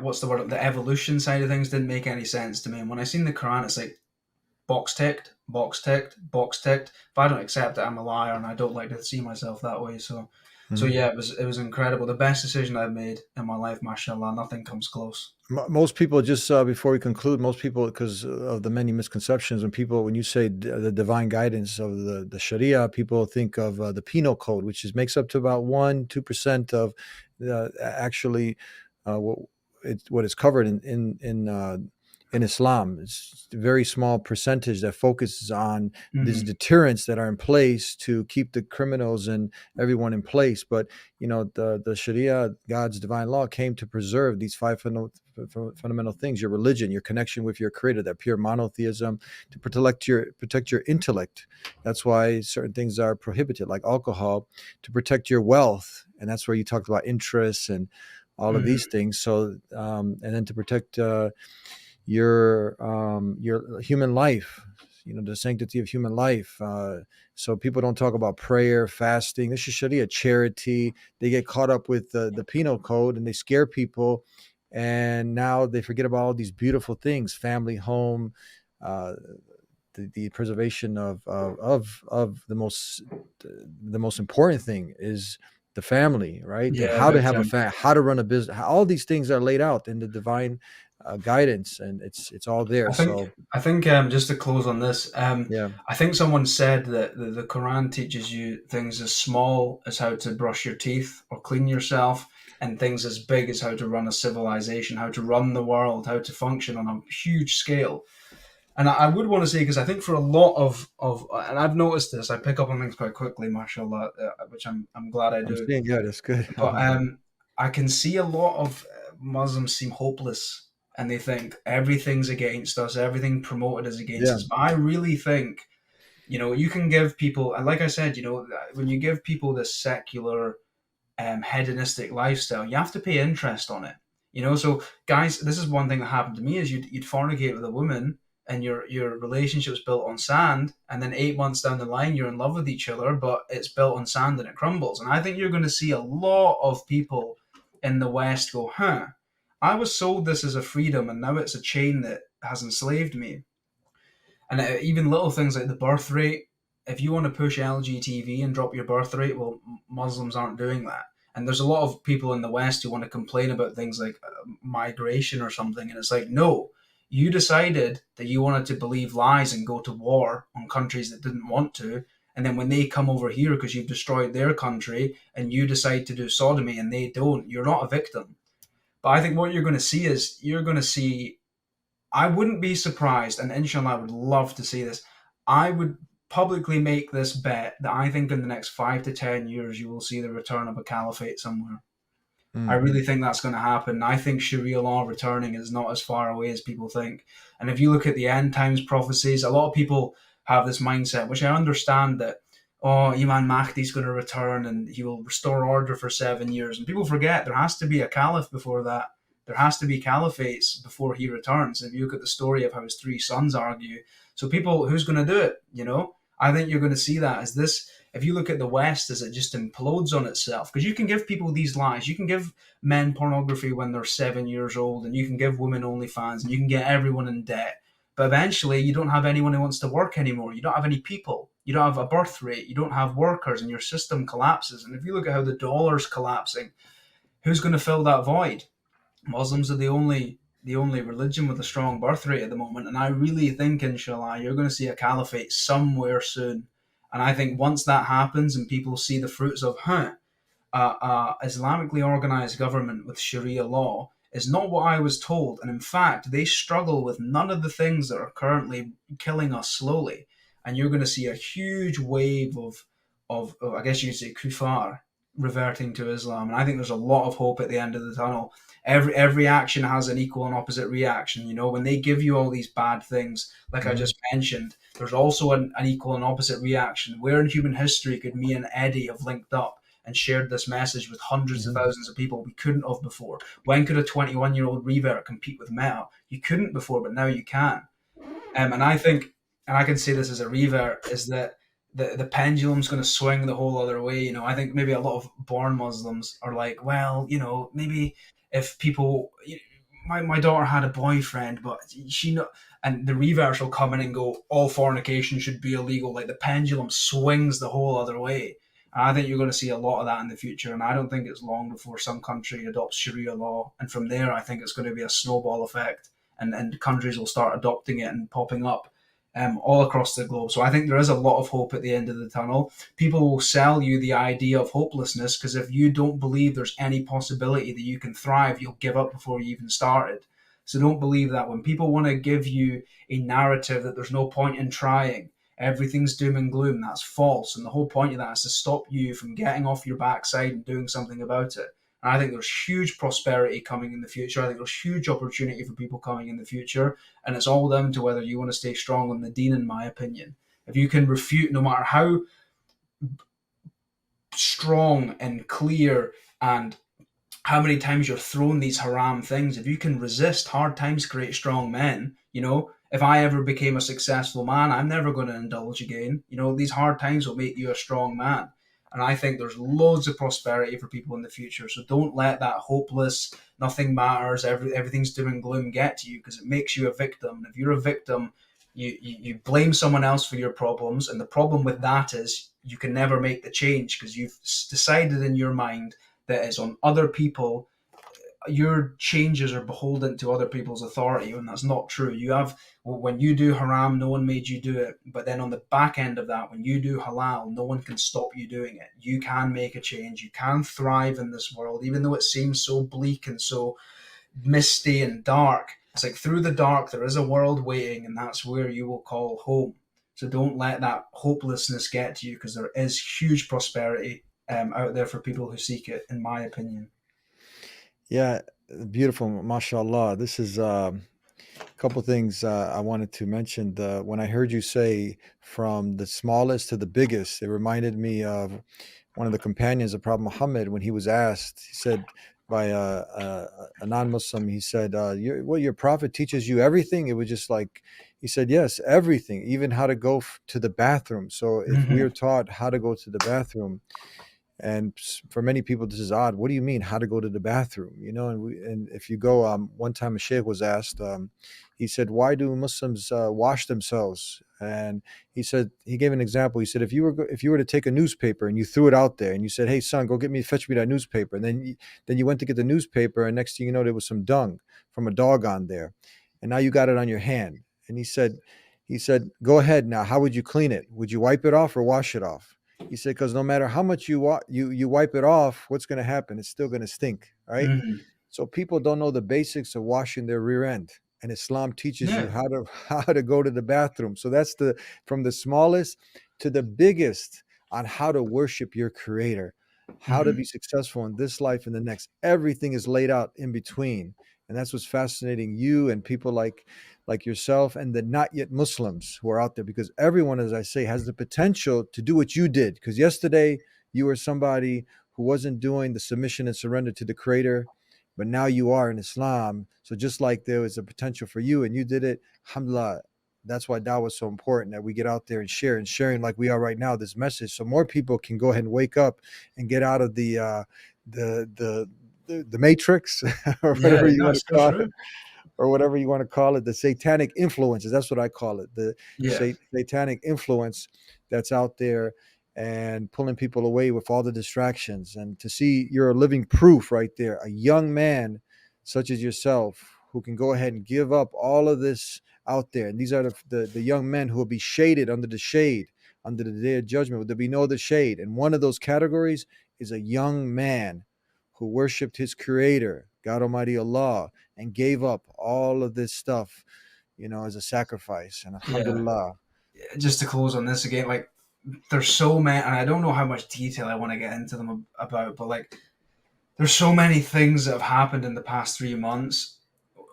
what's the word? The evolution side of things didn't make any sense to me. And when I seen the Quran, it's like box ticked, box ticked, box ticked. If I don't accept it, I'm a liar, and I don't like to see myself that way. So Mhm. yeah, it was incredible. The best decision I've made in my life, mashallah. Nothing comes close. Most people, just before we conclude, most people, because of the many misconceptions, when you say the divine guidance of the Sharia, people think of the penal code, which makes up to about 1-2% of actually what what is covered in Islam. It's a very small percentage that focuses on these Mm-hmm. deterrents that are in place to keep the criminals and everyone in place. But the Sharia, God's divine law, came to preserve these five fundamental things: your religion, your connection with your creator, that pure monotheism, to protect your intellect. That's why certain things are prohibited, like alcohol, to protect your wealth. And that's where you talked about interests and all of Mm-hmm. these things. So and then to protect your human life, the sanctity of human life. So people don't talk about prayer, fasting. This is Sharia, charity. They get caught up with the penal code and they scare people, and now they forget about all these beautiful things: family, home, uh, the preservation of the most important thing is the family, right? And Yeah, how to big have time. how to run a business. All these things are laid out in the divine guidance, and it's all there. I think So I think just to close on this, yeah, I think someone said that the Quran teaches you things as small as how to brush your teeth or clean yourself, and things as big as how to run a civilization, how to run the world, how to function on a huge scale. And I would want to say, because I think for a lot of and I've noticed this, I pick up on things quite quickly, mashallah, which I'm glad I I'm do. saying, yeah, that's good. But I can see a lot of Muslims seem hopeless and they think everything's against us, everything promoted is against Yeah. us. But I really think, you can give people, and like I said, when you give people this secular, hedonistic lifestyle, you have to pay interest on it. So guys, this is one thing that happened to me: is you'd fornicate with a woman, and your relationship's built on sand, and then 8 months down the line, you're in love with each other, but it's built on sand and it crumbles. And I think you're going to see a lot of people in the West go, "Huh, I was sold this as a freedom, and now it's a chain that has enslaved me." And even little things like the birth rate. If you want to push LGTV and drop your birth rate, well, Muslims aren't doing that. And there's a lot of people in the West who want to complain about things like migration or something. And it's like, no, you decided that you wanted to believe lies and go to war on countries that didn't want to. And then when they come over here because you've destroyed their country and you decide to do sodomy and they don't, you're not a victim. But I think what you're going to see is I wouldn't be surprised, and inshallah, I would love to see this. I would publicly make this bet that I think in the next 5 to 10 years, you will see the return of a caliphate somewhere. I Mm. really think that's going to happen. I think Sharia law returning is not as far away as people think. And if you look at the end times prophecies, a lot of people have this mindset, which I understand, that, oh, Imam Mahdi's going to return and he will restore order for 7 years. And people forget there has to be a caliph before that. There has to be caliphates before he returns. If you look at the story of how his three sons argue. So people, who's going to do it? I think you're going to see that as this. If you look at the West, as it just implodes on itself, because you can give people these lies. You can give men pornography when they're 7 years old, and you can give women OnlyFans, and you can get everyone in debt. But eventually, you don't have anyone who wants to work anymore. You don't have any people. You don't have a birth rate. You don't have workers, and your system collapses. And if you look at how the dollar's collapsing, who's going to fill that void? Muslims are the only religion with a strong birth rate at the moment, and I really think, inshallah, you're going to see a caliphate somewhere soon. And I think once that happens and people see the fruits of Islamically organized government with Sharia law is not what I was told. And in fact, they struggle with none of the things that are currently killing us slowly. And you're going to see a huge wave of I guess you could say, kufar reverting to Islam. And I think there's a lot of hope at the end of the tunnel. Every action has an equal and opposite reaction. You know, when they give you all these bad things, like I just mentioned, there's also an equal and opposite reaction. Where in human history could me and Eddie have linked up and shared this message with hundreds of thousands of people? We couldn't have before. When could a 21-year-old revert compete with Meta? You couldn't before, but now you can. And I think, and I can say this as a revert, is that the pendulum's going to swing the whole other way. You know, I think maybe a lot of born Muslims are like, well, you know, maybe if people, my daughter had a boyfriend, but she not, and the reverse will come in and go, all fornication should be illegal. Like the pendulum swings the whole other way. And I think you're going to see a lot of that in the future. And I don't think it's long before some country adopts Sharia law. And from there, I think it's going to be a snowball effect, and countries will start adopting it and popping up all across the globe. So I think there is a lot of hope at the end of the tunnel. People will sell you the idea of hopelessness, because if you don't believe there's any possibility that you can thrive, you'll give up before you even started. So don't believe that. When people want to give you a narrative that there's no point in trying, everything's doom and gloom, that's false. And the whole point of that is to stop you from getting off your backside and doing something about it. And I think there's huge prosperity coming in the future. I think there's huge opportunity for people coming in the future. And it's all down to whether you want to stay strong on the deen, in my opinion. If you can refute, no matter how strong and clear and how many times you're thrown these haram things, if you can resist, hard times create strong men. You know, if I ever became a successful man, I'm never going to indulge again. You know, these hard times will make you a strong man. And I think there's loads of prosperity for people in the future. So don't let that hopeless, nothing matters, everything's doom and gloom get to you, because it makes you a victim. And if you're a victim, you blame someone else for your problems. And the problem with that is you can never make the change, because you've decided in your mind that it's on other people. Your changes are beholden to other people's authority, and that's not true. You have, when you do haram, no one made you do it. But then on the back end of that, when you do halal, no one can stop you doing it. You can make a change. You can thrive in this world, even though it seems so bleak and so misty and dark. It's like through the dark, there is a world waiting, and that's where you will call home. So don't let that hopelessness get to you, because there is huge prosperity out there for people who seek it, in my opinion. Yeah, beautiful, mashallah. This is a couple things I wanted to mention. When I heard you say from the smallest to the biggest, it reminded me of one of the companions of Prophet Muhammad when he was asked. He said by a non-Muslim, he said, your prophet teaches you everything? It was just like, he said, yes, everything, even how to go to the bathroom. So if we are taught how to go to the bathroom, and for many people, this is odd. What do you mean, how to go to the bathroom? You know, and if you go, one time a sheikh was asked, he said, why do Muslims wash themselves? And he said, he gave an example. He said, if you were to take a newspaper and you threw it out there and you said, hey, son, go fetch me that newspaper. And then you went to get the newspaper, and next thing you know, there was some dung from a dog on there. And now you got it on your hand. And he said, go ahead now. How would you clean it? Would you wipe it off or wash it off? He said, because no matter how much you wipe it off, what's going to happen? It's still going to stink, right? So people don't know the basics of washing their rear end, and Islam teaches you how to go to the bathroom. So that's from the smallest to the biggest on how to worship your Creator, how to be successful in this life and the next. Everything is laid out in between, and that's what's fascinating you and people like yourself and the not yet Muslims who are out there, because everyone, as I say, has the potential to do what you did. Because yesterday you were somebody who wasn't doing the submission and surrender to the Creator, but now you are in Islam. So just like there was a potential for you and you did it, alhamdulillah. That's why dawah is so important, that we get out there and sharing like we are right now, this message, so more people can go ahead and wake up and get out of the matrix or whatever you want to call it. Or whatever you want to call it, the satanic influences. That's what I call it. The satanic influence that's out there and pulling people away with all the distractions. And to see you're a living proof right there, a young man such as yourself who can go ahead and give up all of this out there. And these are the young men who will be shaded under the shade, under the day of judgment. There'll be no other shade. And one of those categories is a young man who worshiped his Creator, God Almighty Allah, and gave up all of this stuff, as a sacrifice. And alhamdulillah. Just to close on this again, like, there's so many, and I don't know how much detail I want to get into them about, but like, there's so many things that have happened in the past 3 months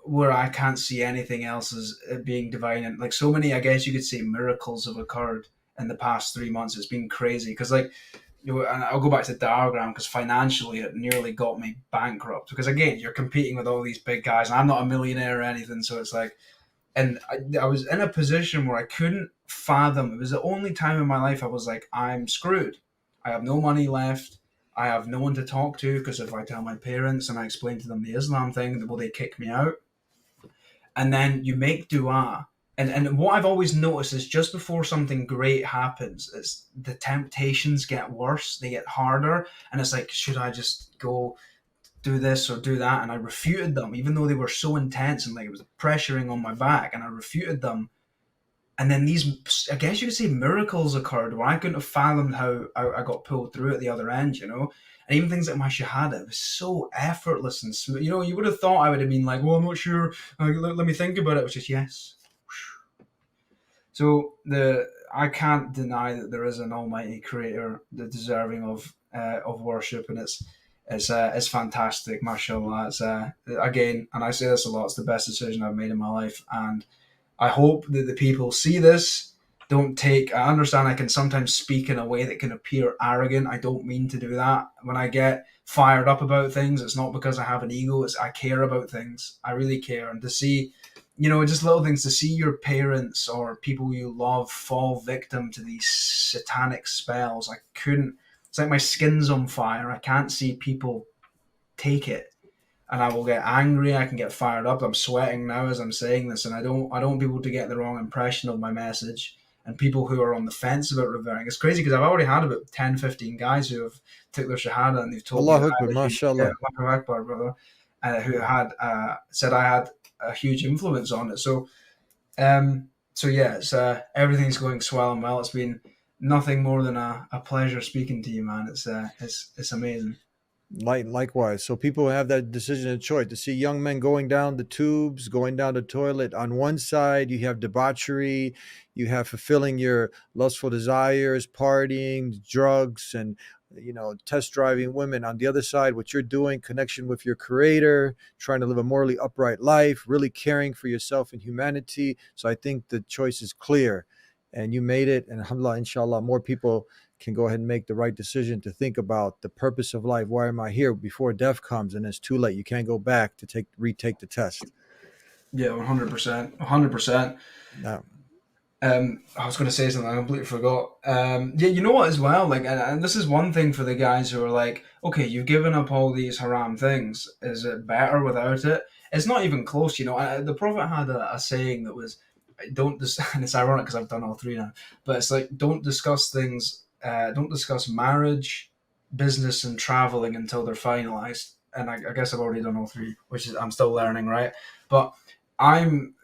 where I can't see anything else as being divine. And like, so many, I guess you could say, miracles have occurred in the past 3 months. It's been crazy because, like, and I'll go back to diagram, because financially it nearly got me bankrupt, because again, you're competing with all these big guys, and I'm not a millionaire or anything, so it's like, and I was in a position where I couldn't fathom. It was the only time in my life I was like, I'm screwed. I have no money left. I have no one to talk to, because if I tell my parents and I explain to them the Islam thing, will they kick me out? And then you make dua. And what I've always noticed is, just before something great happens, it's the temptations get worse, they get harder, and it's like, should I just go do this or do that? And I refuted them, even though they were so intense and like it was pressuring on my back, and I refuted them. And then these, I guess you could say, miracles occurred where I couldn't have fathomed how I got pulled through at the other end, And even things like my shahada, it was so effortless and smooth. You would have thought I would have been like, well, I'm not sure. Let me think about it. It was just, yes. So I can't deny that there is an Almighty Creator, the deserving of worship, and it's fantastic, mashallah. It's again, and I say this a lot, it's the best decision I've made in my life, and I hope that the people see this. I understand I can sometimes speak in a way that can appear arrogant. I don't mean to do that. When I get fired up about things, it's not because I have an ego. I care about things. I really care. And to see, just little things, to see your parents or people you love fall victim to these satanic spells. It's like my skin's on fire. I can't see people take it. And I will get angry. I can get fired up. I'm sweating now as I'm saying this, and I don't want people to get the wrong impression of my message. And people who are on the fence about revering, it's crazy, because I've already had about 10, 15 guys who have took their shahada, and they've told Allah me Akbar, mashallah. Allahu Akbar, brother, who had said I had a huge influence on it. So yeah, it's everything's going swell and well. It's been nothing more than a pleasure speaking to you, man. It's amazing. Likewise. So people have that decision and choice to see young men going down the tubes, going down the toilet. On one side, you have debauchery, you have fulfilling your lustful desires, partying, drugs, and test driving women. On the other side, what you're doing, connection with your Creator, trying to live a morally upright life, really caring for yourself and humanity. So I think the choice is clear, and you made it. And alhamdulillah, inshallah, more people can go ahead and make the right decision to think about the purpose of life. Why am I here? Before death comes, and it's too late. You can't go back to retake the test. Yeah, 100%. 100%. No. I was going to say something, I completely forgot. Yeah, you know what, as well, like, and this is one thing for the guys who are like, okay, you've given up all these haram things. Is it better without it? It's not even close, The Prophet had a saying that was, and it's ironic because I've done all three now, but it's like, don't discuss marriage, business, and traveling until they're finalized. And I guess I've already done all three, which is, I'm still learning, right? But I'm,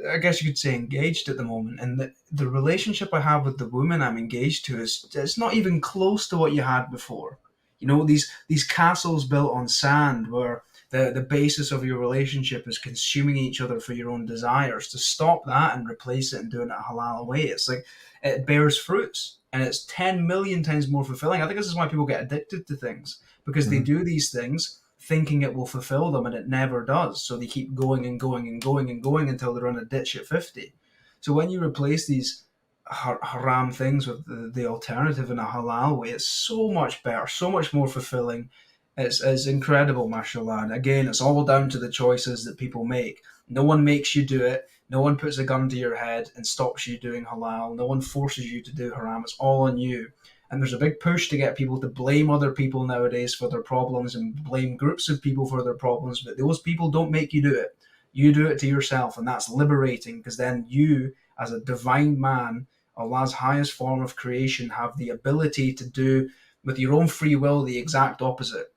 I guess you could say, engaged at the moment, and the relationship I have with the woman I'm engaged to it's not even close to what you had before. These castles built on sand, where the basis of your relationship is consuming each other for your own desires. To stop that and replace it and do it in a halal way, it's like, it bears fruits, and it's 10 million times more fulfilling. I think this is why people get addicted to things, because they do these things thinking it will fulfill them, and it never does. So they keep going and going and going and going until they're in a ditch at 50. So when you replace these haram things with the alternative in a halal way, it's so much better, so much more fulfilling. It's incredible, mashallah. And again, it's all down to the choices that people make. No one makes you do it. No one puts a gun to your head and stops you doing halal. No one forces you to do haram. It's all on you. And there's a big push to get people to blame other people nowadays for their problems, and blame groups of people for their problems. But those people don't make you do it. You do it to yourself, and that's liberating, because then you, as a divine man, Allah's highest form of creation, have the ability to do with your own free will the exact opposite.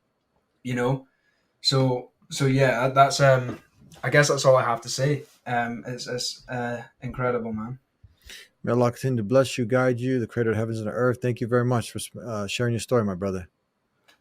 So yeah, that's I guess that's all I have to say. It's incredible, man. May Allah continue to bless you, guide you, the Creator of heavens and the earth. Thank you very much for sharing your story, my brother.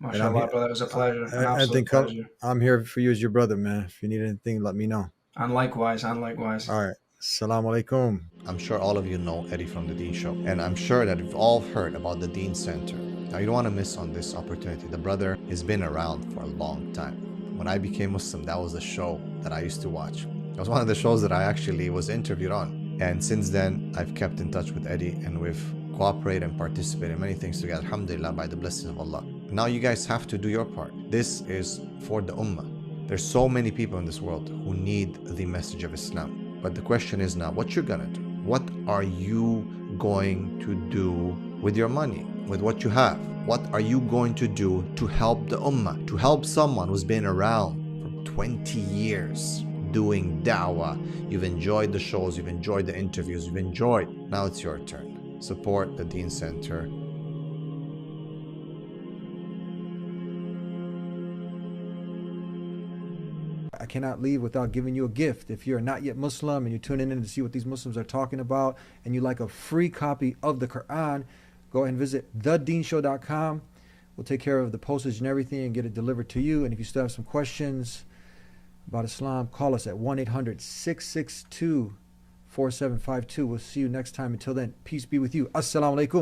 MashaAllah, brother. It was a pleasure. An I absolute think pleasure. I'm here for you as your brother, man. If you need anything, let me know. And likewise, and likewise. All right. Assalamu alaikum. I'm sure all of you know Eddie from the Dean Show, and I'm sure that you've all heard about the Dean Center. Now, you don't want to miss on this opportunity. The brother has been around for a long time. When I became Muslim, that was the show that I used to watch. It was one of the shows that I actually was interviewed on. And since then, I've kept in touch with Eddie, and we've cooperated and participated in many things together, alhamdulillah, by the blessings of Allah. Now you guys have to do your part. This is for the ummah. There's so many people in this world who need the message of Islam. But the question is now, what you're gonna do? What are you going to do with your money, with what you have? What are you going to do to help the ummah, to help someone who's been around for 20 years doing da'wah? You've enjoyed the shows, you've enjoyed the interviews, you've enjoyed. Now it's your turn. Support the Dean Center. I cannot leave without giving you a gift. If you're not yet Muslim and you're tuning in to see what these Muslims are talking about and you like a free copy of the Quran, go ahead and visit thedeanshow.com. We'll take care of the postage and everything and get it delivered to you. And if you still have some questions about Islam, call us at 1-800-662-4752. We'll see you next time. Until then, peace be with you. Assalamu alaikum.